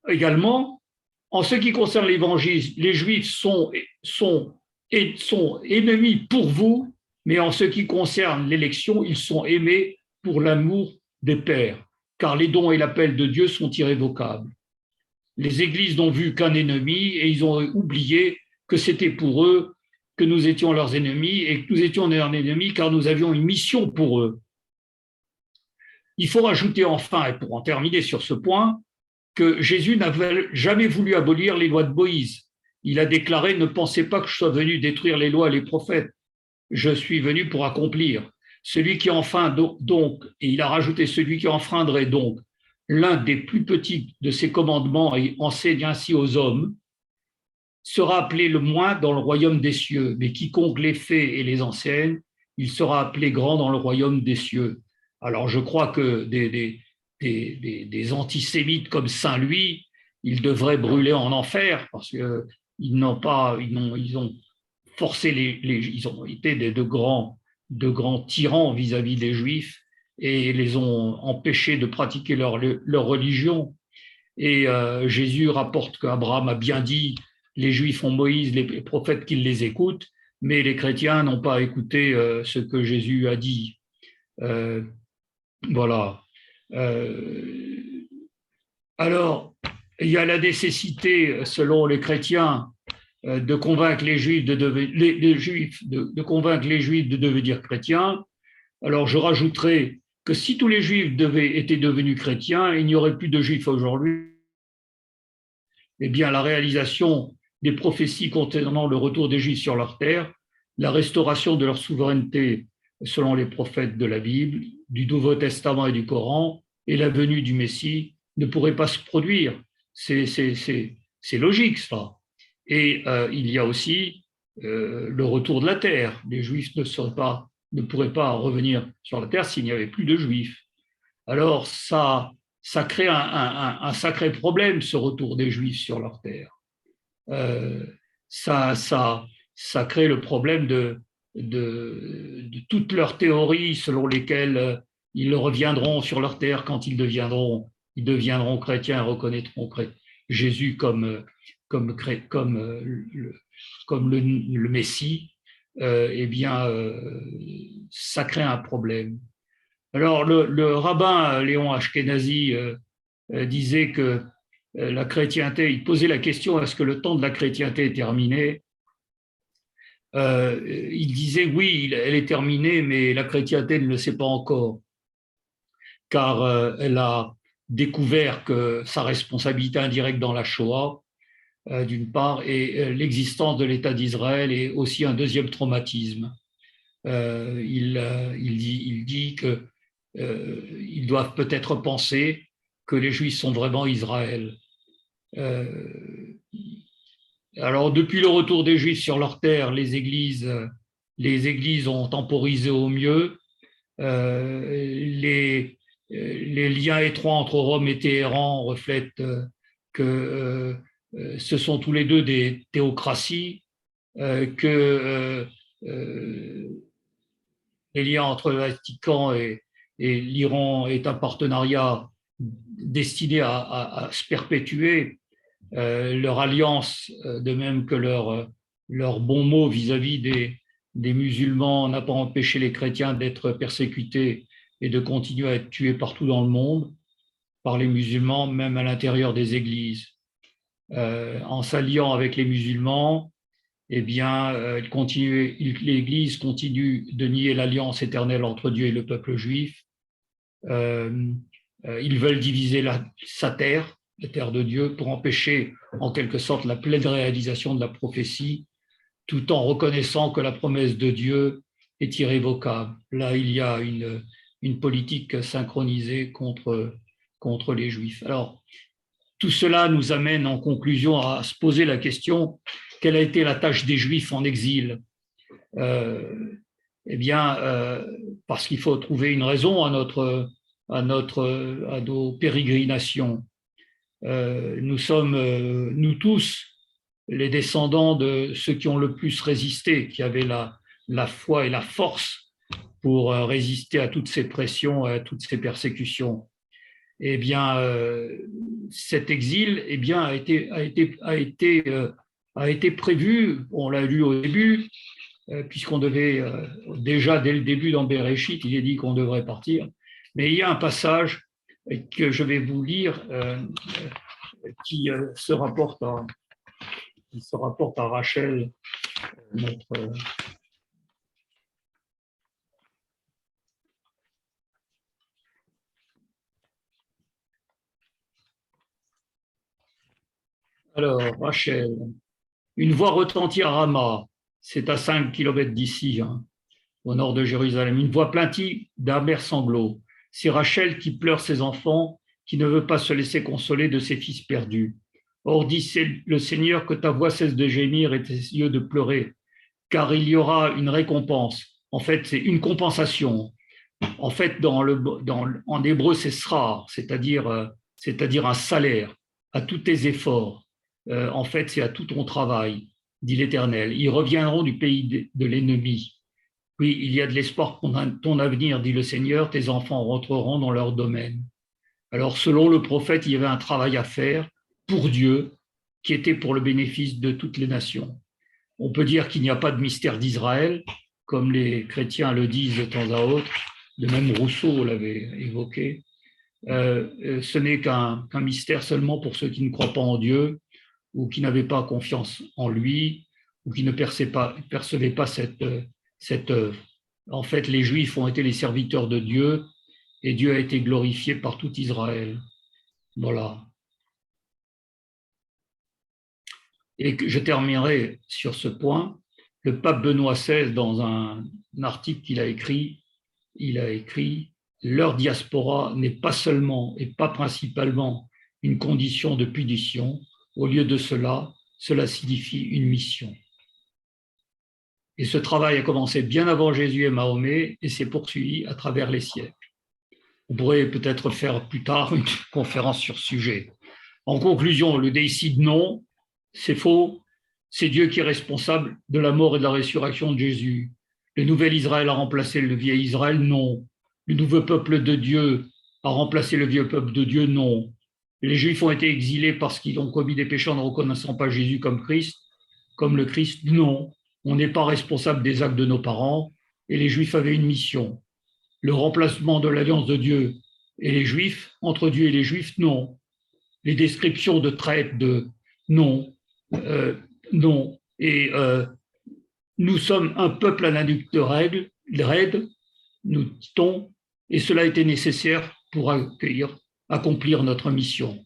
également, en ce qui concerne l'évangile, les Juifs sont ennemis pour vous, mais en ce qui concerne l'élection, ils sont aimés pour l'amour des pères, car les dons et l'appel de Dieu sont irrévocables. les églises n'ont vu qu'un ennemi et ils ont oublié que c'était pour eux que nous étions leurs ennemis et que nous étions leurs ennemis car nous avions une mission pour eux. Il faut rajouter enfin, et pour en terminer sur ce point, que Jésus n'avait jamais voulu abolir les lois de Moïse. Il a déclaré « Ne pensez pas que je sois venu détruire les lois et les prophètes. Je suis venu pour accomplir. Celui qui enfreint donc, et il a rajouté celui qui enfreindrait donc l'un des plus petits de ses commandements et enseigne ainsi aux hommes, sera appelé le moins dans le royaume des cieux, mais quiconque les fait et les enseigne, il sera appelé grand dans le royaume des cieux. » Alors je crois que des antisémites comme Saint Louis, ils devraient brûler en enfer parce qu'ils ont forcé ils ont été de grands tyrans vis-à-vis des Juifs et les ont empêchés de pratiquer leur religion. Et Jésus rapporte qu'Abraham a bien dit les Juifs ont Moïse, les prophètes qu'ils les écoutent, mais les chrétiens n'ont pas écouté ce que Jésus a dit. Voilà. Alors, il y a la nécessité, selon les chrétiens, de convaincre les Juifs de devenir chrétiens. Alors, je rajouterai que si tous les Juifs étaient devenus chrétiens, il n'y aurait plus de Juifs aujourd'hui. Eh bien, la réalisation des prophéties concernant le retour des Juifs sur leur terre, la restauration de leur souveraineté selon les prophètes de la Bible, du Nouveau Testament et du Coran, et la venue du Messie ne pourrait pas se produire. C'est logique, ça. Et il y a aussi le retour de la terre. Les Juifs ne pourraient pas revenir sur la terre s'il n'y avait plus de Juifs. Alors, ça crée un sacré problème, ce retour des Juifs sur leur terre. Ça crée le problème de toutes leurs théories selon lesquelles ils reviendront sur leur terre quand ils deviendront chrétiens et reconnaîtront Jésus comme le Messie. Eh bien, ça crée un problème. Alors, le rabbin Léon Ashkenazi disait que la chrétienté, il posait la question, est-ce que le temps de la chrétienté est terminé ? Il disait oui, elle est terminée, mais la chrétienté ne le sait pas encore, car elle a découvert que sa responsabilité indirecte dans la Shoah, d'une part, et l'existence de l'État d'Israël est aussi un deuxième traumatisme. Il dit qu'ils doivent peut-être penser que les Juifs sont vraiment Israël. Alors, depuis le retour des Juifs sur leur terre, les églises ont temporisé au mieux. Les liens étroits entre Rome et Téhéran reflètent que ce sont tous les deux des théocraties, que les liens entre le Vatican et l'Iran est un partenariat destiné à se perpétuer. Leur alliance, de même que leur bon mot vis-à-vis des musulmans, n'a pas empêché les chrétiens d'être persécutés et de continuer à être tués partout dans le monde par les musulmans, même à l'intérieur des églises. En s'alliant avec les musulmans, eh bien, l'Église continue de nier l'alliance éternelle entre Dieu et le peuple juif. Ils veulent diviser sa terre, la terre de Dieu, pour empêcher en quelque sorte la pleine réalisation de la prophétie, tout en reconnaissant que la promesse de Dieu est irrévocable. Là, il y a une politique synchronisée contre les Juifs. Alors, tout cela nous amène en conclusion à se poser la question, quelle a été la tâche des Juifs en exil ? Eh bien, parce qu'il faut trouver une raison à nos pérégrinations. Nous sommes, nous tous, les descendants de ceux qui ont le plus résisté, qui avaient la foi et la force pour résister à toutes ces pressions, à toutes ces persécutions. Eh bien, cet exil, eh bien, a été prévu. On l'a lu au début, puisqu'on devait déjà dès le début dans Bereshit, il est dit qu'on devrait partir. Mais il y a un passage que je vais vous lire qui se rapporte à Rachel, notre alors, Rachel, une voix retentit à Rama, c'est à 5 kilomètres d'ici, hein, au nord de Jérusalem, une voix plaintive d'amers sanglots. C'est Rachel qui pleure ses enfants, qui ne veut pas se laisser consoler de ses fils perdus. Or, dit le Seigneur, que ta voix cesse de gémir et tes yeux de pleurer, car il y aura une récompense. En fait, c'est une compensation. En fait, en hébreu, c'est srar, c'est-à-dire un salaire à tous tes efforts. En fait, c'est à tout ton travail, dit l'Éternel. Ils reviendront du pays de l'ennemi. Oui, il y a de l'espoir pour ton avenir, dit le Seigneur. Tes enfants rentreront dans leur domaine. Alors, selon le prophète, il y avait un travail à faire pour Dieu qui était pour le bénéfice de toutes les nations. On peut dire qu'il n'y a pas de mystère d'Israël, comme les chrétiens le disent de temps à autre. De même Rousseau l'avait évoqué. Ce n'est qu'un mystère seulement pour ceux qui ne croient pas en Dieu ou qui n'avaient pas confiance en lui ou qui ne percevaient pas cette œuvre. En fait, les Juifs ont été les serviteurs de Dieu et Dieu a été glorifié par tout Israël. Voilà. Et je terminerai sur ce point. Le pape Benoît XVI, dans un article qu'il a écrit, leur diaspora n'est pas seulement et pas principalement une condition de punition. Au lieu de cela signifie une mission. Et ce travail a commencé bien avant Jésus et Mahomet et s'est poursuivi à travers les siècles. On pourrait peut-être faire plus tard une conférence sur ce sujet. En conclusion, le déicide non, c'est faux. C'est Dieu qui est responsable de la mort et de la résurrection de Jésus. Le nouvel Israël a remplacé le vieil Israël, non. Le nouveau peuple de Dieu a remplacé le vieux peuple de Dieu, non. Les Juifs ont été exilés parce qu'ils ont commis des péchés en ne reconnaissant pas Jésus comme Christ, comme le Christ, non. On n'est pas responsable des actes de nos parents et les Juifs avaient une mission. Le remplacement de l'alliance de Dieu et les Juifs, entre Dieu et les Juifs, non. Les descriptions de traite, de non, non. Et nous sommes un peuple à la nuque de raide, nous dit-on, et cela a été nécessaire pour accomplir notre mission.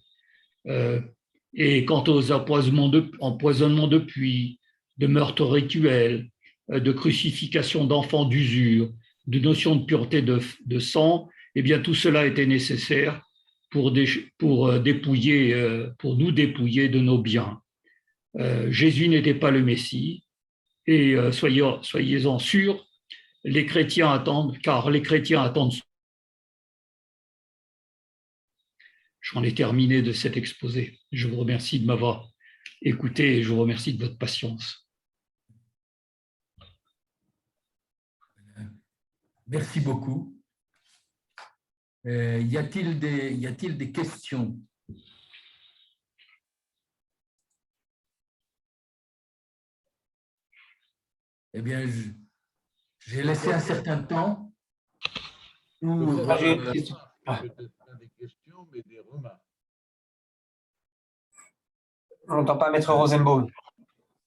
Et quant aux empoisonnements de puits, de meurtres rituels, de crucifixion d'enfants d'usure, de notions de pureté de sang, eh bien tout cela était nécessaire pour nous dépouiller de nos biens. Jésus n'était pas le Messie, et soyez-en sûrs, les chrétiens attendent, car les chrétiens attendent. J'en ai terminé de cet exposé. Je vous remercie de m'avoir écouté et je vous remercie de votre patience. Merci beaucoup. Y a-t-il des questions? Eh bien, j'ai laissé un certain temps pour… J'ai une question. Peut-être pas des questions, mais des remarques. On n'entend pas Maître Rosenbaum.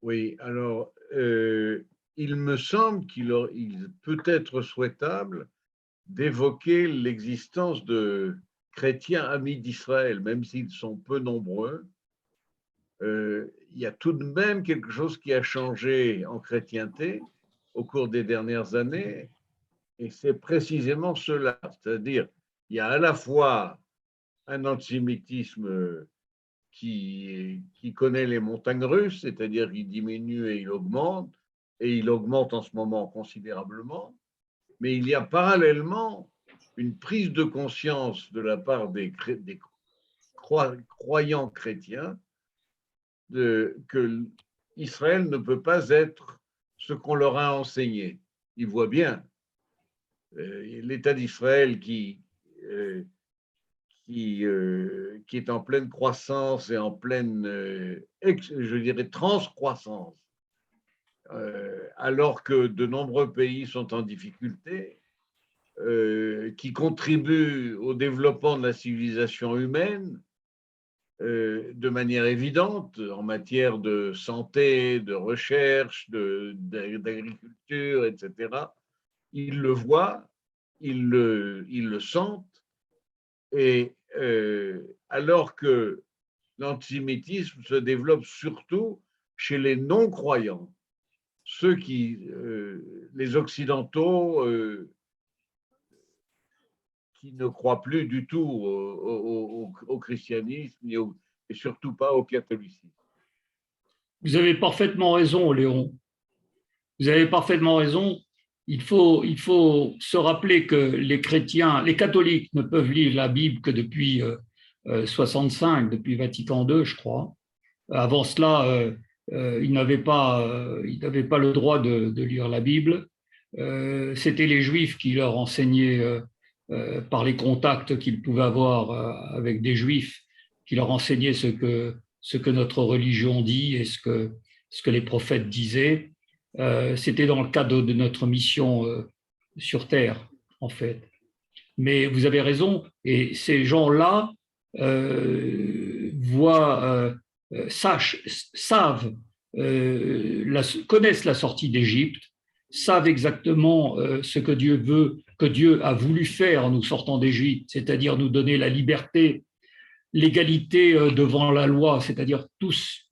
Oui, alors, il me semble qu'il peut être souhaitable d'évoquer l'existence de chrétiens amis d'Israël, même s'ils sont peu nombreux. Il y a tout de même quelque chose qui a changé en chrétienté au cours des dernières années, et c'est précisément cela, c'est-à-dire il y a à la fois un antisémitisme qui connaît les montagnes russes, c'est-à-dire qu'il diminue et il augmente en ce moment considérablement, mais il y a parallèlement une prise de conscience de la part des croyants chrétiens que Israël ne peut pas être ce qu'on leur a enseigné. Ils voient bien l'État d'Israël qui est en pleine croissance et en pleine, je dirais, transcroissance, alors que de nombreux pays sont en difficulté, qui contribuent au développement de la civilisation humaine, de manière évidente en matière de santé, de recherche, d'agriculture, etc. Ils le voient, ils le sentent, et alors que l'antisémitisme se développe surtout chez les non-croyants, ceux qui, les Occidentaux, qui ne croient plus du tout au christianisme et surtout pas au catholicisme. Vous avez parfaitement raison, Léon. Vous avez parfaitement raison. Il faut se rappeler que les chrétiens, les catholiques ne peuvent lire la Bible que depuis 65, depuis Vatican II, je crois. Avant cela, ils n'avaient pas le droit de lire la Bible. C'était les Juifs qui leur enseignaient, par les contacts qu'ils pouvaient avoir avec des Juifs, qui leur enseignaient ce que notre religion dit et ce que les prophètes disaient. C'était dans le cadre de notre mission sur Terre, en fait. Mais vous avez raison, et ces gens-là savent, connaissent la sortie d'Égypte, savent exactement ce que Dieu veut, que Dieu a voulu faire en nous sortant d'Égypte, c'est-à-dire nous donner la liberté, l'égalité devant la loi, c'est-à-dire tous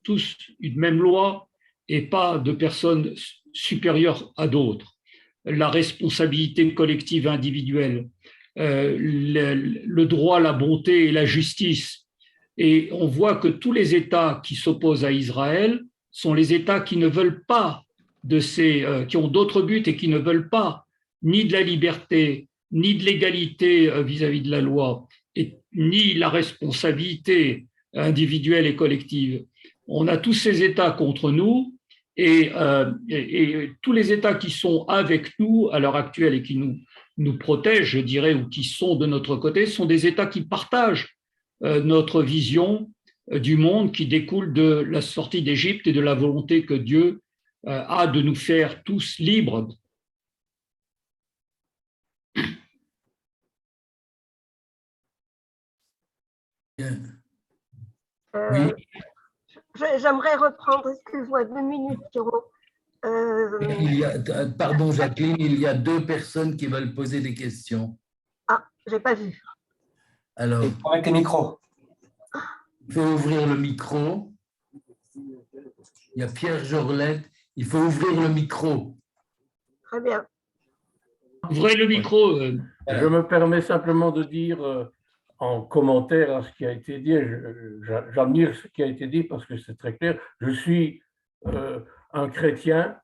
une même loi et pas de personnes supérieures à d'autres. La responsabilité collective individuelle, le droit, la bonté et la justice. Et on voit que tous les États qui s'opposent à Israël sont les États qui ne veulent pas qui ont d'autres buts et qui ne veulent pas ni de la liberté, ni de l'égalité vis-à-vis de la loi, et ni la responsabilité individuelle et collective. On a tous ces États contre nous, et tous les États qui sont avec nous à l'heure actuelle et qui nous protègent, je dirais, ou qui sont de notre côté, sont des États qui partagent notre vision du monde qui découle de la sortie d'Égypte et de la volonté que Dieu a de nous faire tous libres. Oui. J'aimerais reprendre, excuse-moi, 2 minutes, Pierrot. Pardon, Jacqueline, il y a 2 personnes qui veulent poser des questions. Ah, je n'ai pas vu. Alors, Avec les micros. il faut ouvrir le micro. Il y a Pierre Jorlette. Il faut ouvrir le micro. Très bien. Ouvrez le micro. Je me permets simplement de dire en commentaire à ce qui a été dit, j'admire ce qui a été dit parce que c'est très clair. Je suis un chrétien,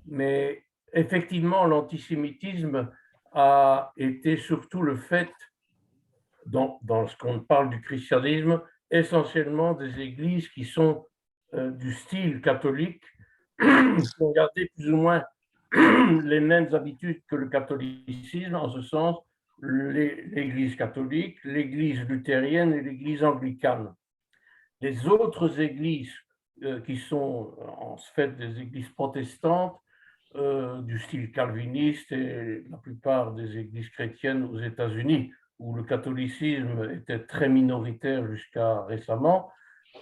mais effectivement, l'antisémitisme a été surtout le fait, dans ce qu'on parle du christianisme, essentiellement des églises qui sont du style catholique, qui ont gardé plus ou moins les mêmes habitudes que le catholicisme, en ce sens, l'Église catholique, l'Église luthérienne et l'Église anglicane. Les autres églises qui sont en fait des églises protestantes, du style calviniste et la plupart des églises chrétiennes aux États-Unis, où le catholicisme était très minoritaire jusqu'à récemment,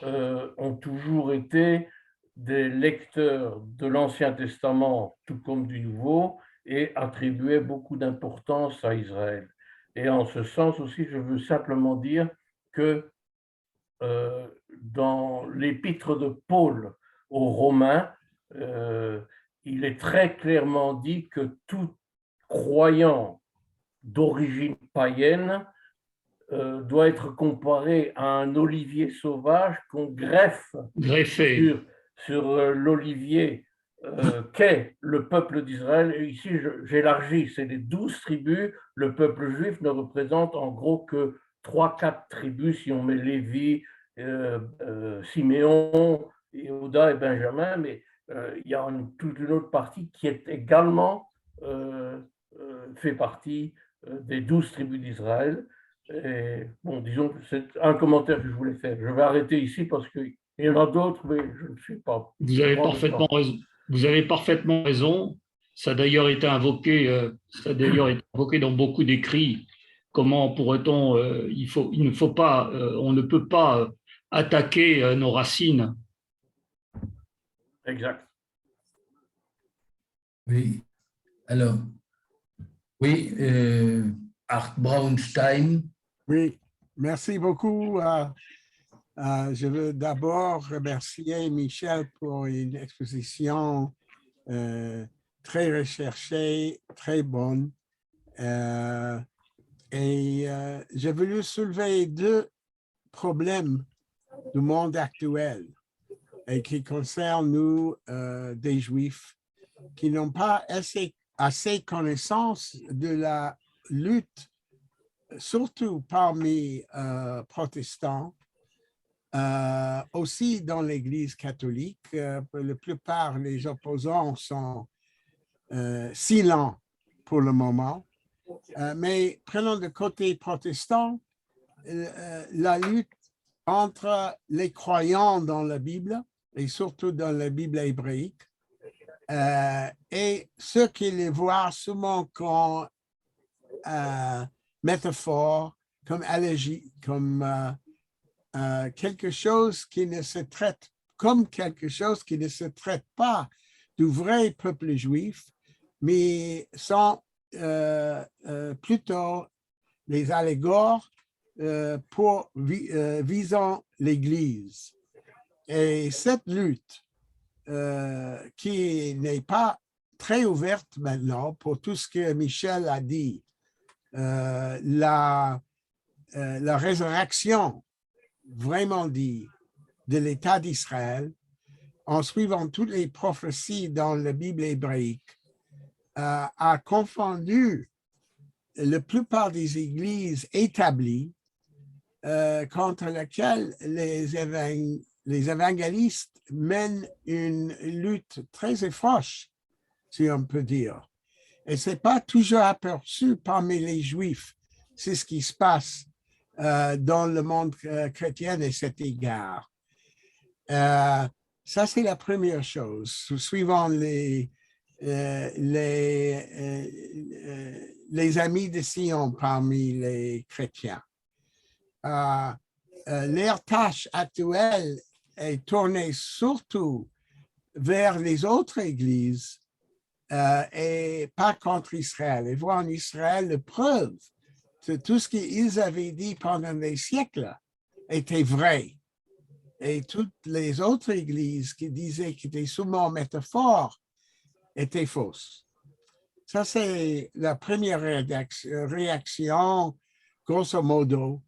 ont toujours été des lecteurs de l'Ancien Testament tout comme du Nouveau et attribuaient beaucoup d'importance à Israël. Et en ce sens aussi, je veux simplement dire que dans l'épître de Paul aux Romains, il est très clairement dit que tout croyant d'origine païenne doit être comparé à un olivier sauvage qu'on greffe sur l'olivier qu'est le peuple d'Israël. Et ici, j'élargis, c'est les 12 tribus. Le peuple juif ne représente en gros que 3-4 tribus, si on met Lévi, Siméon, Yehuda et Benjamin, mais il y a toute une autre partie qui est également fait partie des 12 tribus d'Israël. Et bon, disons que c'est un commentaire que je voulais faire. Je vais arrêter ici parce qu'il y en a d'autres, mais je ne sais pas. Vous avez parfaitement raison. Vous avez parfaitement raison. Ça a d'ailleurs été invoqué, dans beaucoup d'écrits. Comment pourrait-on, on ne peut pas attaquer nos racines. Exact. Oui. Alors, oui, Art Braunstein. Oui, merci beaucoup. Je veux d'abord remercier Michel pour une exposition très recherchée, très bonne. J'ai voulu soulever deux problèmes du monde actuel et qui concernent nous, des Juifs, qui n'ont pas assez connaissance de la lutte, surtout parmi protestants, aussi dans l'Église catholique. Pour la plupart, les opposants sont silents pour le moment. Mais prenons le côté protestant, la lutte entre les croyants dans la Bible, et surtout dans la Bible hébraïque, et ceux qui les voient souvent comme métaphore, comme allégie, comme quelque chose qui ne se traite pas du vrai peuple juif, mais sont plutôt les allégores visant l'Église. Et cette lutte, qui n'est pas très ouverte maintenant pour tout ce que Michel a dit, la résurrection, vraiment dit, de l'État d'Israël, en suivant toutes les prophéties dans la Bible hébraïque, a confondu la plupart des églises établies, contre lesquelles les évangélistes mènent une lutte très efficace, si on peut dire. Et ce n'est pas toujours aperçu parmi les Juifs. C'est ce qui se passe dans le monde chrétien à cet égard. Ça, c'est la première chose. Suivant les amis de Sion parmi les chrétiens. Leur tâche actuelle est tournée surtout vers les autres églises et pas contre Israël. Et voir en Israël la preuve que tout ce qu'ils avaient dit pendant des siècles était vrai. Et toutes les autres églises qui disaient qu'ils étaient souvent métaphores étaient fausses. Ça, c'est la première réaction, grosso modo.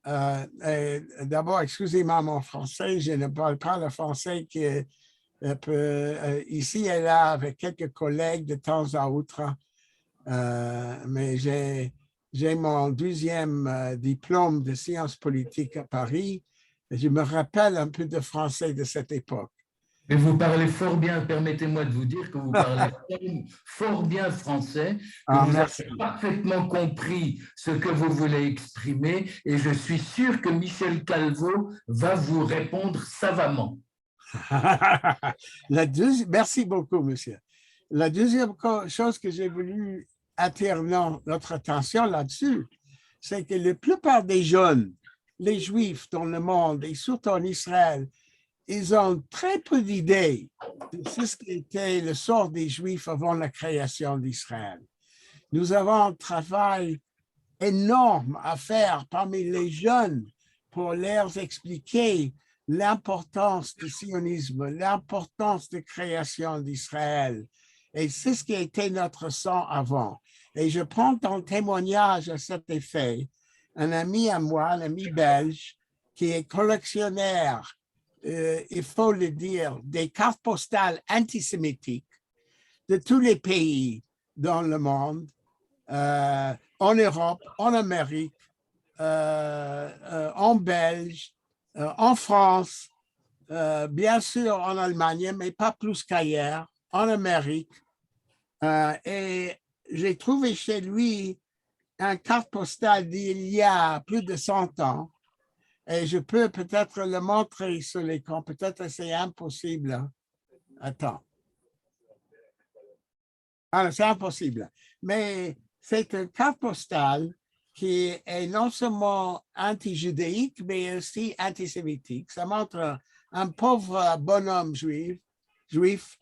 D'abord, excusez-moi mon français, je ne parle pas le français que ici et là avec quelques collègues de temps à autre, mais j'ai mon deuxième diplôme de sciences politiques à Paris. Et je me rappelle un peu de français de cette époque. Mais vous parlez fort bien, permettez-moi de vous dire que vous parlez fort bien français, que vous merci. avez parfaitement compris ce que vous voulez exprimer et je suis sûr que Michel Calvo va vous répondre savamment. Merci beaucoup, monsieur. La deuxième chose que j'ai voulu attirer notre attention là-dessus, c'est que la plupart des jeunes, les Juifs dans le monde et surtout en Israël, ils ont très peu d'idées de ce qui était le sort des Juifs avant la création d'Israël. Nous avons un travail énorme à faire parmi les jeunes pour leur expliquer l'importance du sionisme, l'importance de création d'Israël. Et c'est ce qui était notre sang avant. Et je prends en témoignage à cet effet un ami à moi, un ami belge, qui est collectionneur, il faut le dire, des cartes postales antisémitiques de tous les pays dans le monde, en Europe, en Amérique, en Belge, en France, bien sûr en Allemagne, mais pas plus qu'ailleurs, en Amérique. Et j'ai trouvé chez lui une carte postale d'il y a plus de 100 ans. Et je peux peut-être le montrer sur l'écran. Peut-être c'est impossible. Attends. Ah, c'est impossible. Mais c'est une carte postale qui est non seulement anti-judéique, mais aussi antisémitique. Ça montre un pauvre bonhomme juif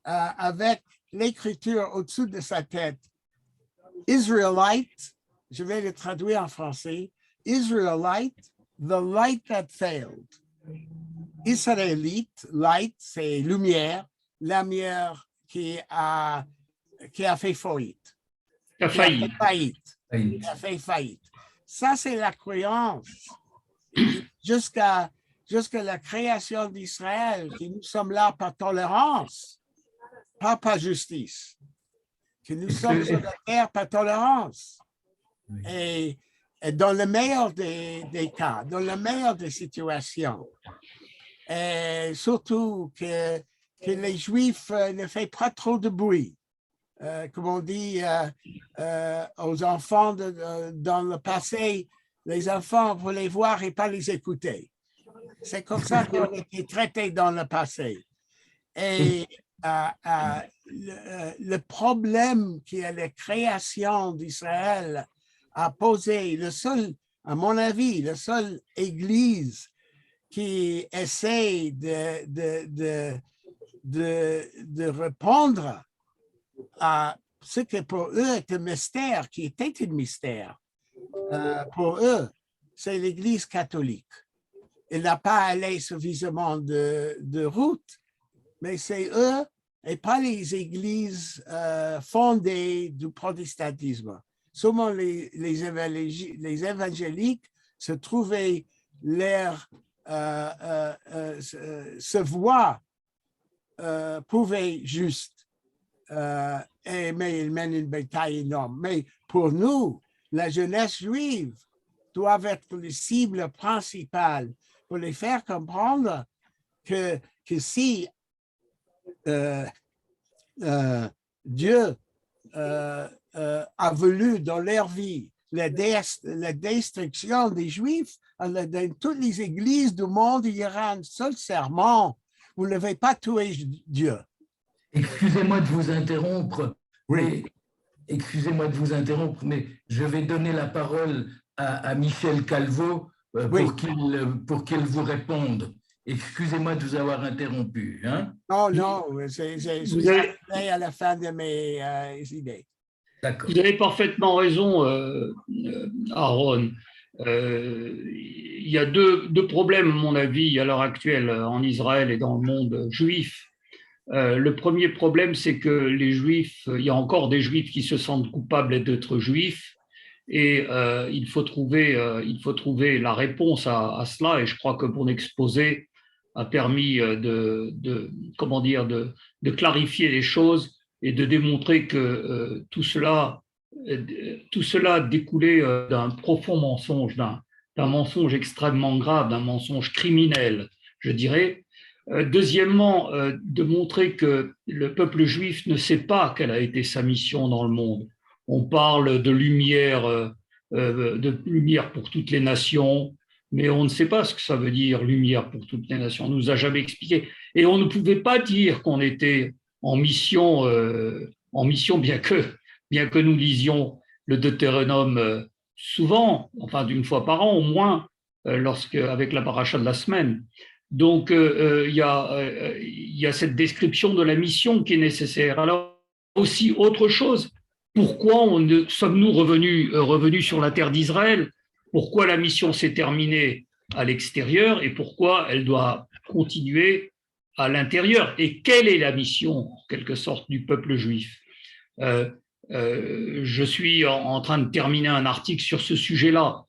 avec l'écriture au-dessus de sa tête. Israelite, je vais le traduire en français. Israelite, the light that failed. Israélite, light, c'est lumière, la lumière qui a fait faillite. La faillite. Qui a fait faillite. Ça, c'est la croyance. Jusqu'à la création d'Israël, que nous sommes là par tolérance, pas par justice. Que nous sommes sur la terre par tolérance. Et dans le meilleur des cas, dans le meilleur des situations, et surtout que les Juifs ne font pas trop de bruit. Comme on dit aux enfants dans le passé, les enfants, vous les voir et pas les écouter. C'est comme ça qu'on a été traités dans le passé. Et le problème qui est la création d'Israël a posé à mon avis, la seule église qui essaie de répondre à ce que pour eux est un mystère, qui était un mystère. Pour eux, c'est l'Église catholique. Elle n'a pas allé suffisamment de route, mais c'est eux et pas les églises fondées du protestantisme. Seulement les évangéliques se trouvaient se voient prouver juste. Mais ils mènent une bataille énorme. Mais pour nous, la jeunesse juive doit être la cible principale pour les faire comprendre que si Dieu a voulu dans leur vie la destruction des Juifs, dans toutes les églises du monde, il y aura un seul serment. Vous ne devez pas tuer Dieu. Excusez-moi de vous interrompre. Oui. Excusez-moi de vous interrompre, mais je vais donner la parole à Michel Calvo pour qu'il vous réponde. Excusez-moi de vous avoir interrompu. Hein? Non, je suis arrivé à la fin de mes idées. Vous avez parfaitement raison, Aaron. Il y a deux problèmes, à mon avis, à l'heure actuelle en Israël et dans le monde juif. Le premier problème, c'est que les Juifs, il y a encore des Juifs qui se sentent coupables d'être Juifs, et il faut trouver la réponse à cela. Et je crois que mon exposé a permis de clarifier les choses et de démontrer que tout cela découlait d'un profond mensonge, d'un mensonge extrêmement grave, d'un mensonge criminel, je dirais. Deuxièmement, de montrer que le peuple juif ne sait pas quelle a été sa mission dans le monde. On parle de lumière pour toutes les nations, mais on ne sait pas ce que ça veut dire, lumière pour toutes les nations. On ne nous a jamais expliqué. Et on ne pouvait pas dire qu'on était en mission, bien que nous lisions le Deutéronome souvent, enfin d'une fois par an au moins, avec la paracha de la semaine. Donc, il y a cette description de la mission qui est nécessaire. Alors, aussi, autre chose, pourquoi sommes-nous revenus sur la terre d'Israël? Pourquoi la mission s'est terminée à l'extérieur et pourquoi elle doit continuer à l'intérieur? Et quelle est la mission, en quelque sorte, du peuple juif? Je suis en train de terminer un article sur ce sujet-là.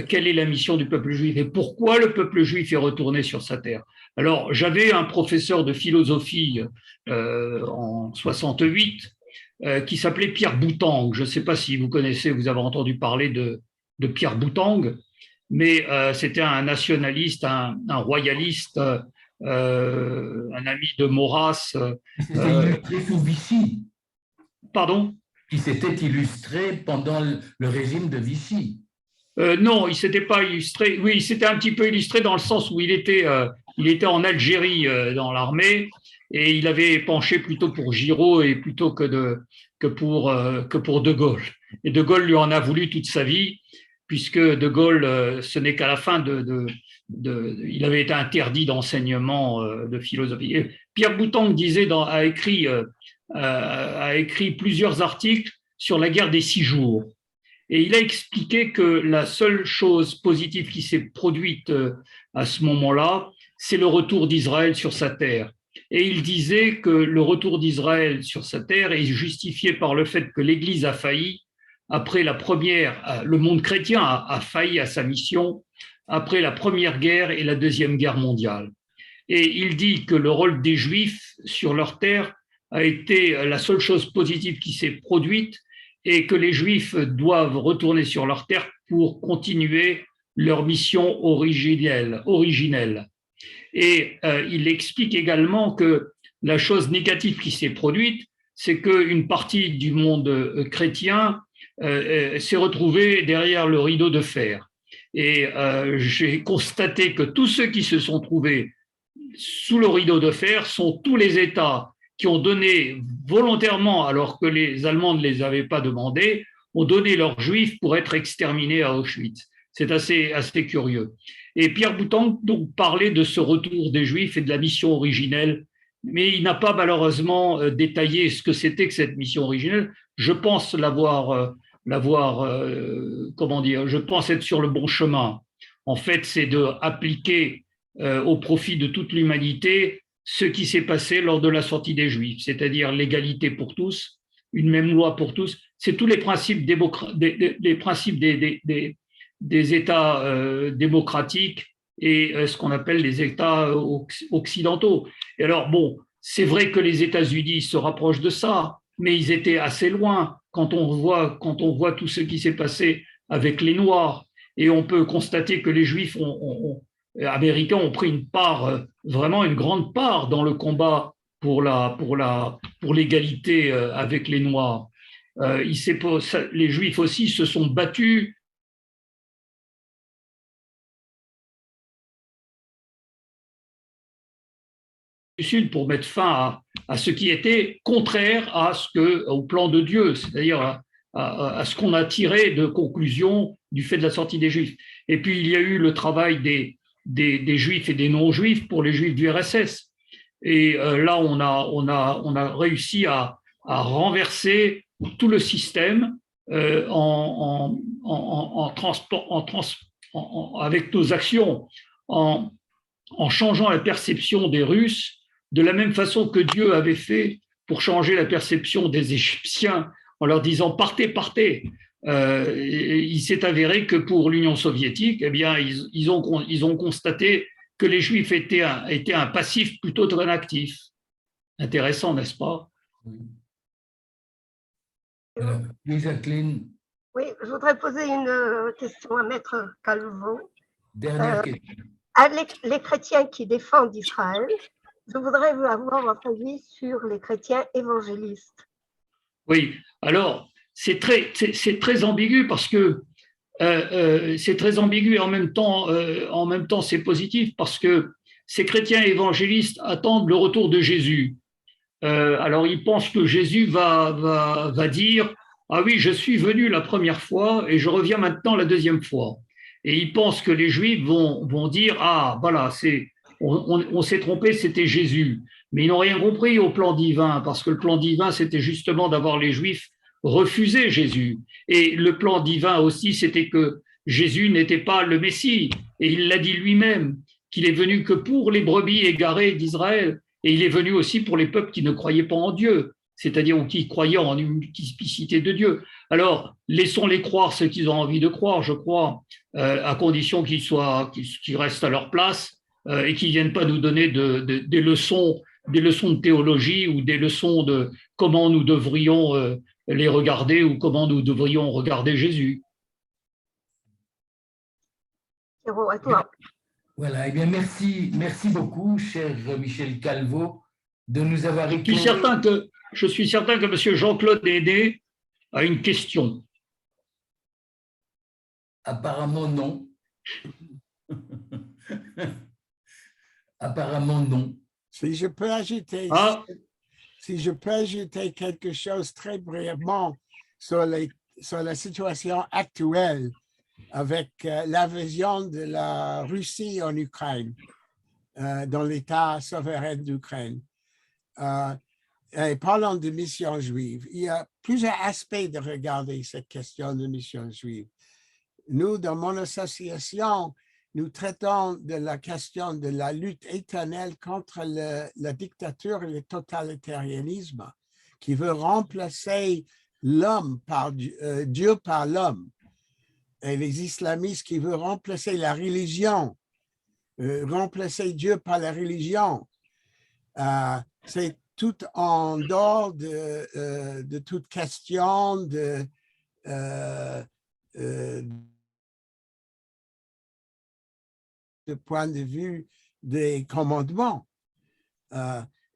Quelle est la mission du peuple juif et pourquoi le peuple juif est retourné sur sa terre? Alors, j'avais un professeur de philosophie en 68 qui s'appelait Pierre Boutang. Je ne sais pas si vous connaissez, vous avez entendu parler de Pierre Boutang, mais c'était un nationaliste, un royaliste, un ami de Maurras. C'était illustré sous Vichy. Pardon? Qui s'était illustré pendant le régime de Vichy. Non, il ne s'était pas illustré. Oui, il s'était un petit peu illustré dans le sens où il était en Algérie dans l'armée et il avait penché plutôt pour Giraud et plutôt que pour De Gaulle. Et De Gaulle lui en a voulu toute sa vie, puisque De Gaulle, ce n'est qu'à la fin il avait été interdit d'enseignement de philosophie. Et Pierre Boutang a écrit plusieurs articles sur la guerre des 6 jours. Et il a expliqué que la seule chose positive qui s'est produite à ce moment-là, c'est le retour d'Israël sur sa terre. Et il disait que le retour d'Israël sur sa terre est justifié par le fait que l'Église a failli après la première, le monde chrétien a failli à sa mission après la Première Guerre et la Deuxième Guerre mondiale. Et il dit que le rôle des Juifs sur leur terre a été la seule chose positive qui s'est produite et que les Juifs doivent retourner sur leur terre pour continuer leur mission originelle. Et il explique également que la chose négative qui s'est produite, c'est qu'une partie du monde chrétien s'est retrouvée derrière le rideau de fer. Et j'ai constaté que tous ceux qui se sont trouvés sous le rideau de fer sont tous les États qui ont donné volontairement, alors que les Allemands ne les avaient pas demandé, ont donné leurs Juifs pour être exterminés à Auschwitz. C'est assez curieux. Et Pierre Boutang donc parlait de ce retour des Juifs et de la mission originelle, mais il n'a pas malheureusement détaillé ce que c'était que cette mission originelle. Je pense je pense être sur le bon chemin. En fait, c'est d'appliquer au profit de toute l'humanité ce qui s'est passé lors de la sortie des Juifs, c'est-à-dire l'égalité pour tous, une même loi pour tous. C'est tous les principes des États démocratiques et ce qu'on appelle les États occidentaux. Et alors, bon, c'est vrai que les États-Unis se rapprochent de ça, mais ils étaient assez loin quand on voit tout ce qui s'est passé avec les Noirs. Et on peut constater que les Juifs américains ont pris une part, vraiment une grande part dans le combat pour l'égalité avec les Noirs. Les Juifs aussi se sont battus du Sud pour mettre fin à ce qui était contraire au plan de Dieu, c'est-à-dire à ce qu'on a tiré de conclusion du fait de la sortie des Juifs. Et puis il y a eu le travail des Juifs et des non-Juifs pour les Juifs du RSS. Et là, on a réussi à renverser tout le système avec nos actions, en changeant la perception des Russes de la même façon que Dieu avait fait pour changer la perception des Égyptiens en leur disant « partez, partez ». Il s'est avéré que pour l'Union soviétique, eh bien, ils ont constaté que les Juifs étaient un passif plutôt qu'un actif. Intéressant, n'est-ce pas? Oui, Jacqueline. Oui, je voudrais poser une question à Maître Calvo. Dernière question. Les chrétiens qui défendent Israël, je voudrais avoir votre avis sur les chrétiens évangélistes. Oui, alors, c'est très ambigu parce que c'est très ambigu et en même temps c'est positif parce que ces chrétiens évangélistes attendent le retour de Jésus. Alors ils pensent que Jésus va dire « Ah oui, je suis venu la première fois et je reviens maintenant la deuxième fois ». Et ils pensent que les Juifs vont dire « Ah, voilà, on s'est trompé, c'était Jésus ». Mais ils n'ont rien compris au plan divin parce que le plan divin, c'était justement d'avoir les Juifs refuser Jésus. Et le plan divin aussi, c'était que Jésus n'était pas le Messie. Et il l'a dit lui-même, qu'il est venu que pour les brebis égarées d'Israël. Et il est venu aussi pour les peuples qui ne croyaient pas en Dieu, c'est-à-dire ou qui croyaient en une multiplicité de Dieu. Alors, laissons-les croire ce qu'ils ont envie de croire, je crois, à condition qu'ils restent à leur place et qu'ils ne viennent pas nous donner des leçons de théologie ou des leçons de comment nous devrions les regarder ou comment nous devrions regarder Jésus. Pierrot, à toi. Voilà, eh bien merci beaucoup, cher Michel Calvo, de nous avoir éclairé. Je suis certain que M. Jean-Claude Hédé a une question. Apparemment non. Apparemment non. Si je peux ajouter, si je peux ajouter quelque chose très brièvement sur sur la situation actuelle avec l'invasion de la Russie en Ukraine, dans l'État souverain d'Ukraine. Et parlant de mission juive, il y a plusieurs aspects de regarder cette question de mission juive. Nous, dans mon association, nous traitons de la question de la lutte éternelle contre la dictature et le totalitarisme qui veut remplacer l'homme par Dieu par l'homme. Et les islamistes qui veulent remplacer la religion, remplacer Dieu par la religion. C'est tout en dehors de toute question de point de vue des commandements.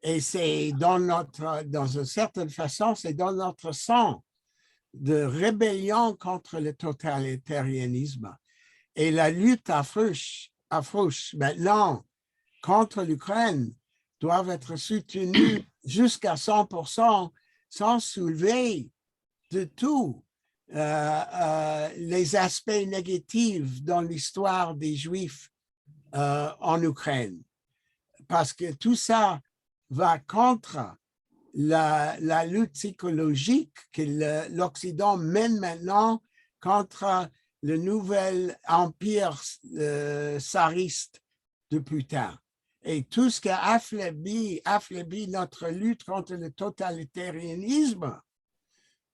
Et c'est dans une certaine façon, c'est dans notre sang de rébellion contre le totalitarisme. Et la lutte affreuse maintenant contre l'Ukraine doit être soutenue jusqu'à 100% sans soulever de tout les aspects négatifs dans l'histoire des Juifs en Ukraine. Parce que tout ça va contre la lutte psychologique que l'Occident mène maintenant contre le nouvel empire tsariste de Putin. Et tout ce qui a affaibli notre lutte contre le totalitarisme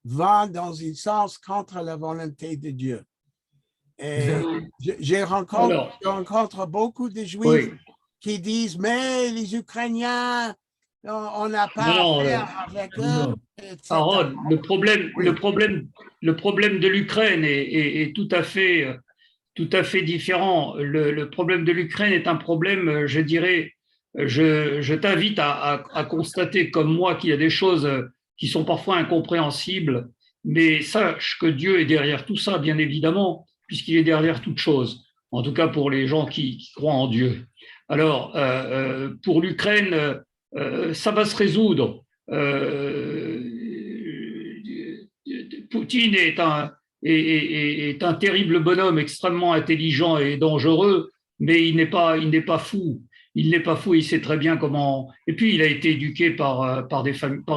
va dans un sens contre la volonté de Dieu. Et je rencontre beaucoup de Juifs qui disent « mais les Ukrainiens, on n'a pas affaire avec eux. » Aaron, le problème de l'Ukraine est tout à fait différent. Le problème de l'Ukraine est un problème, je dirais, je t'invite à constater comme moi qu'il y a des choses qui sont parfois incompréhensibles, mais sache que Dieu est derrière tout ça, bien évidemment, puisqu'il est derrière toute chose, en tout cas pour les gens qui croient en Dieu. Alors, pour l'Ukraine, ça va se résoudre. Poutine est un terrible bonhomme extrêmement intelligent et dangereux, mais il n'est pas fou. Il n'est pas fou, il sait très bien comment. Et puis, il a été éduqué par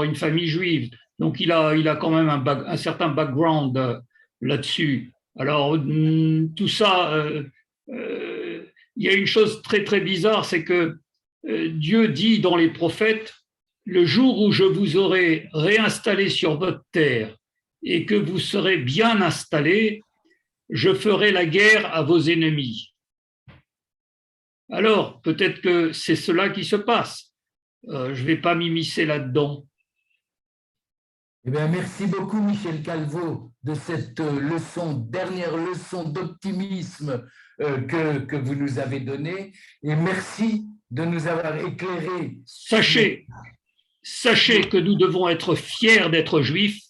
une famille juive. Donc, il a quand même un certain background là-dessus. Alors, tout ça, il y a une chose très, très bizarre, c'est que Dieu dit dans les prophètes, le jour où je vous aurai réinstallé sur votre terre et que vous serez bien installés, je ferai la guerre à vos ennemis. Alors, peut-être que c'est cela qui se passe. Je ne vais pas m'immiscer là-dedans. Eh bien, merci beaucoup, Michel Calvo, de cette dernière leçon d'optimisme que vous nous avez donnée. Et merci de nous avoir éclairés. Sachez que nous devons être fiers d'être juifs,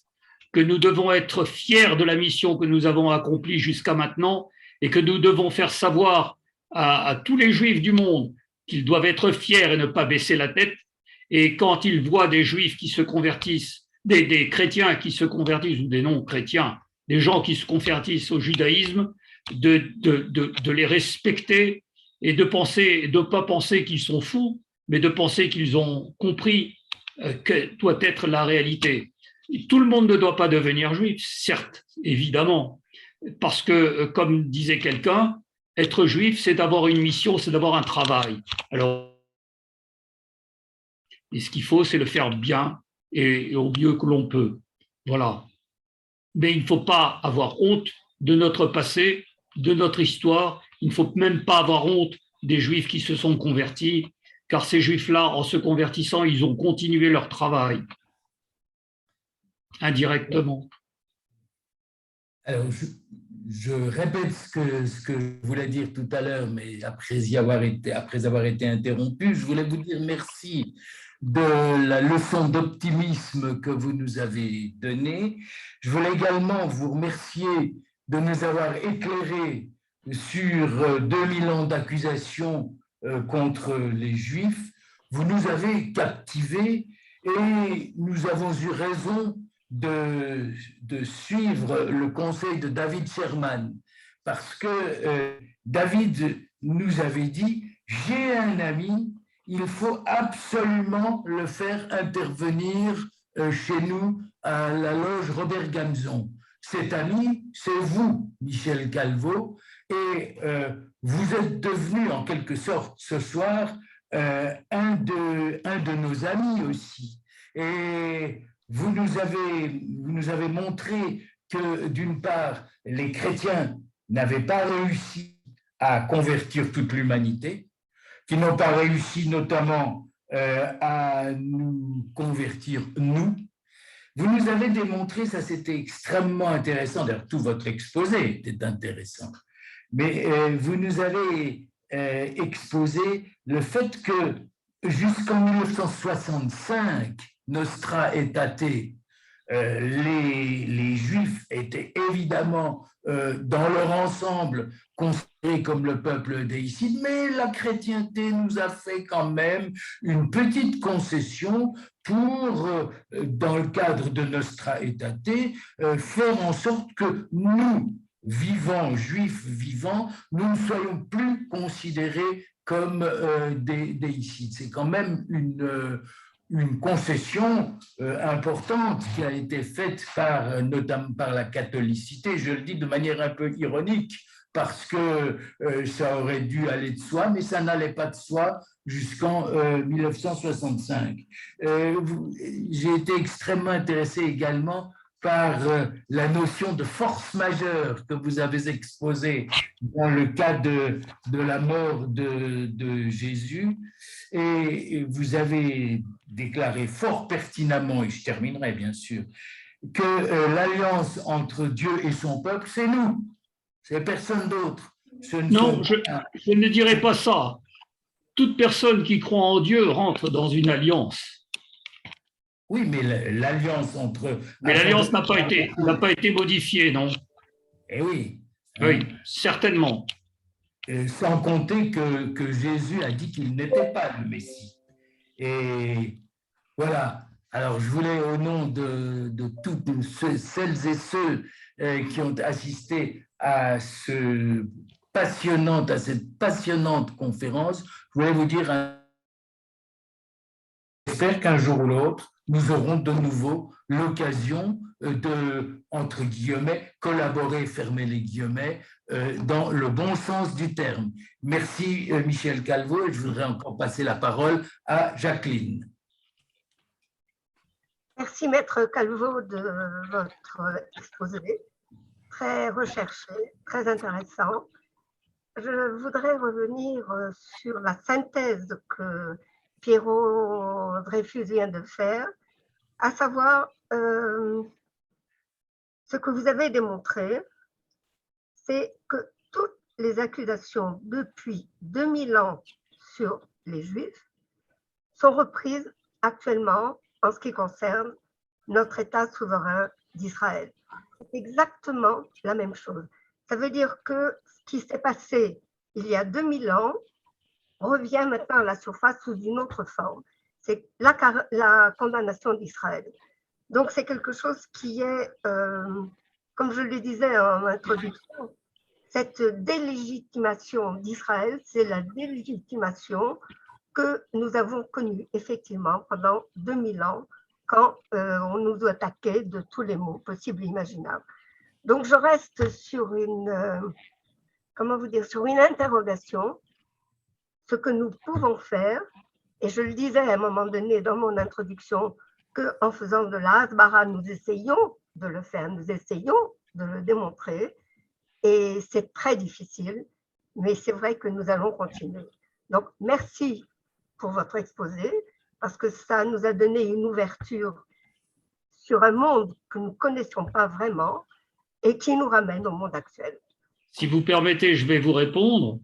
que nous devons être fiers de la mission que nous avons accomplie jusqu'à maintenant et que nous devons faire savoir à tous les juifs du monde qu'ils doivent être fiers et ne pas baisser la tête. Et quand ils voient des juifs qui se convertissent, des chrétiens qui se convertissent ou des non-chrétiens, des gens qui se convertissent au judaïsme, de les respecter et de ne pas penser qu'ils sont fous, mais de penser qu'ils ont compris que doit être la réalité. Tout le monde ne doit pas devenir juif, certes, évidemment, parce que, comme disait quelqu'un, être juif, c'est d'avoir une mission, c'est d'avoir un travail. Alors, et ce qu'il faut, c'est le faire bien et au mieux que l'on peut. Voilà. Mais il ne faut pas avoir honte de notre passé, de notre histoire. Il ne faut même pas avoir honte des Juifs qui se sont convertis, car ces Juifs-là, en se convertissant, ils ont continué leur travail indirectement. Alors, je répète ce que je voulais dire tout à l'heure, mais après avoir été interrompu, je voulais vous dire merci de la leçon d'optimisme que vous nous avez donnée. Je voulais également vous remercier de nous avoir éclairés sur 2000 ans d'accusations contre les Juifs. Vous nous avez captivés et nous avons eu raison de suivre le conseil de David Sherman, parce que David nous avait dit, j'ai un ami, il faut absolument le faire intervenir chez nous à la loge Robert Gamzon. Cet ami, c'est vous, Michel Calvo, et vous êtes devenu en quelque sorte ce soir un de nos amis aussi. Et vous nous avez montré que d'une part, les chrétiens n'avaient pas réussi à convertir toute l'humanité, qui n'ont pas réussi notamment à nous convertir nous. Vous nous avez démontré, ça c'était extrêmement intéressant, d'ailleurs tout votre exposé était intéressant, mais vous nous avez exposé le fait que jusqu'en 1965, Nostra Aetate, les Juifs étaient évidemment dans leur ensemble considérés comme le peuple déicide, mais la chrétienté nous a fait quand même une petite concession pour, dans le cadre de Nostra Aetate, faire en sorte que nous, vivants, juifs vivants, nous ne soyons plus considérés comme des déicides. C'est quand même une concession importante qui a été faite notamment par la catholicité, je le dis de manière un peu ironique, parce que ça aurait dû aller de soi, mais ça n'allait pas de soi jusqu'en 1965. J'ai été extrêmement intéressé également par la notion de force majeure que vous avez exposée dans le cas de la mort de Jésus. Et vous avez déclaré fort pertinemment, et je terminerai bien sûr, que l'alliance entre Dieu et son peuple, c'est nous, c'est personne d'autre. Non, je ne dirais pas ça. Toute personne qui croit en Dieu rentre dans une alliance. Oui, mais l'alliance entre... Mais l'alliance n'a pas été modifiée, non? Eh oui. Oui, certainement. Sans compter que Jésus a dit qu'il n'était pas le Messie. Et voilà. Alors, je voulais, au nom de toutes celles et ceux qui ont assisté à cette passionnante conférence, je voulais vous dire, j'espère qu'un jour ou l'autre, nous aurons de nouveau l'occasion de, entre guillemets, collaborer, fermer les guillemets, dans le bon sens du terme. Merci Michel Calvo, et je voudrais encore passer la parole à Jacqueline. Merci Maître Calvo de votre exposé, très recherché, très intéressant. Je voudrais revenir sur la synthèse que Pierrot Dreyfus vient de faire, à savoir ce que vous avez démontré, c'est que toutes les accusations depuis 2000 ans sur les Juifs sont reprises actuellement en ce qui concerne notre État souverain d'Israël. C'est exactement la même chose. Ça veut dire que ce qui s'est passé il y a 2000 ans revient maintenant à la surface sous une autre forme. C'est la condamnation d'Israël. Donc, c'est quelque chose qui est, comme je le disais en introduction, cette délégitimation d'Israël, c'est la délégitimation que nous avons connue effectivement pendant 2000 ans, quand on nous attaquait de tous les maux possibles et imaginables. Donc, je reste sur sur une interrogation. Ce que nous pouvons faire, et je le disais à un moment donné dans mon introduction, qu'en faisant de l'Asbara, nous essayons de le faire, nous essayons de le démontrer, et c'est très difficile, mais c'est vrai que nous allons continuer. Donc, merci pour votre exposé, parce que ça nous a donné une ouverture sur un monde que nous ne connaissions pas vraiment et qui nous ramène au monde actuel. Si vous permettez, je vais vous répondre.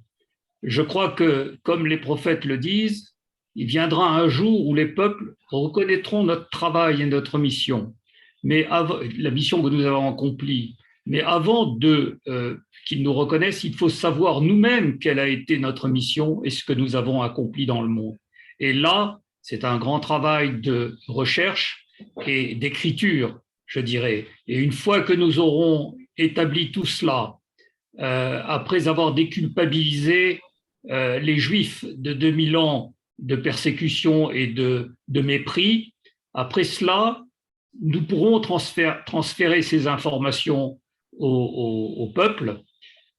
Je crois que, comme les prophètes le disent, il viendra un jour où les peuples reconnaîtront notre travail et notre mission, mais la mission que nous avons accomplie. Mais avant qu'ils nous reconnaissent, il faut savoir nous-mêmes quelle a été notre mission et ce que nous avons accompli dans le monde. Et là, c'est un grand travail de recherche et d'écriture je dirais. Et une fois que nous aurons établi tout cela, après avoir déculpabilisé les Juifs de 2000 ans de persécution et de mépris, après cela, nous pourrons transférer ces informations au peuple.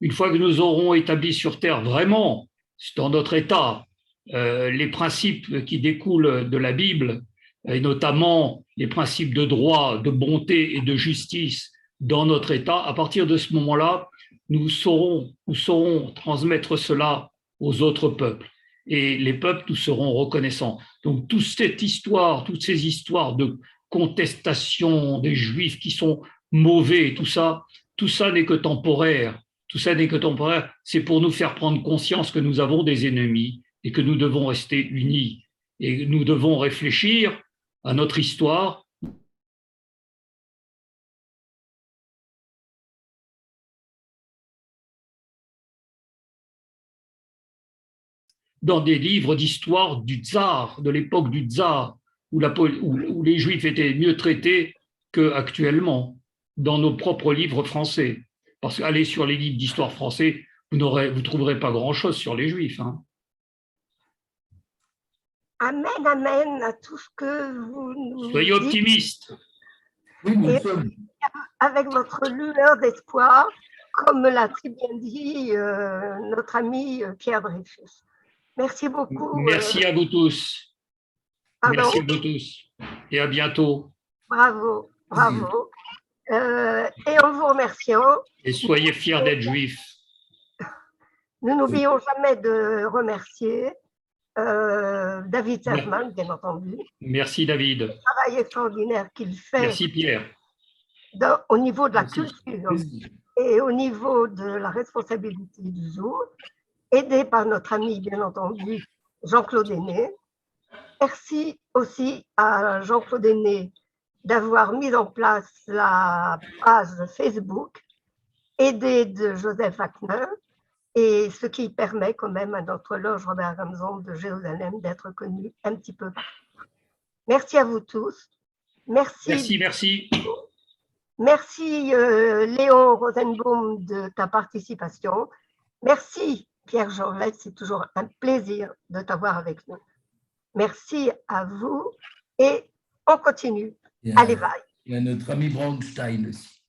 Une fois que nous aurons établi sur Terre vraiment, dans notre État, les principes qui découlent de la Bible, et notamment les principes de droit, de bonté et de justice dans notre État, à partir de ce moment-là, nous saurons transmettre cela aux autres peuples. Et les peuples nous seront reconnaissants. Donc, toute cette histoire, toutes ces histoires de contestation des Juifs qui sont mauvais, tout ça n'est que temporaire. Tout ça n'est que temporaire. C'est pour nous faire prendre conscience que nous avons des ennemis et que nous devons rester unis. Et nous devons réfléchir à notre histoire. Dans des livres d'histoire du tsar, de l'époque du tsar, où les Juifs étaient mieux traités qu'actuellement, dans nos propres livres français. Parce qu'allez sur les livres d'histoire français, vous ne trouverez pas grand-chose sur les Juifs. Hein. Amen, amen à tout ce que vous nous Soyez dites. optimistes. Oui, nous Et sommes. avec votre lueur d'espoir, comme l'a très bien dit notre ami Pierre Dreyfus. Merci beaucoup. Merci à vous tous. Pardon. Merci à vous tous. Et à bientôt. Bravo, bravo. Et en vous remerciant, Et soyez fiers d'être juifs. nous n'oublions jamais de remercier David Salzman, bien entendu, Merci David. le travail extraordinaire qu'il fait Merci Pierre. au niveau de la Merci. culture et au niveau de la responsabilité du jour, aidé par notre ami, bien entendu, Jean-Claude Aîné. Merci aussi à Jean-Claude Aîné d'avoir mis en place la page Facebook, aidé de Joseph Wagner, et ce qui permet quand même à notre loge Robert Ramson de Jérusalem d'être connu un petit peu partout. Merci à vous tous. Merci. Merci Léon Rosenbaum de ta participation. Merci Pierre Georgette, c'est toujours un plaisir de t'avoir avec nous. Merci à vous et on continue. Allez, bye. Il y a notre ami Braunstein aussi.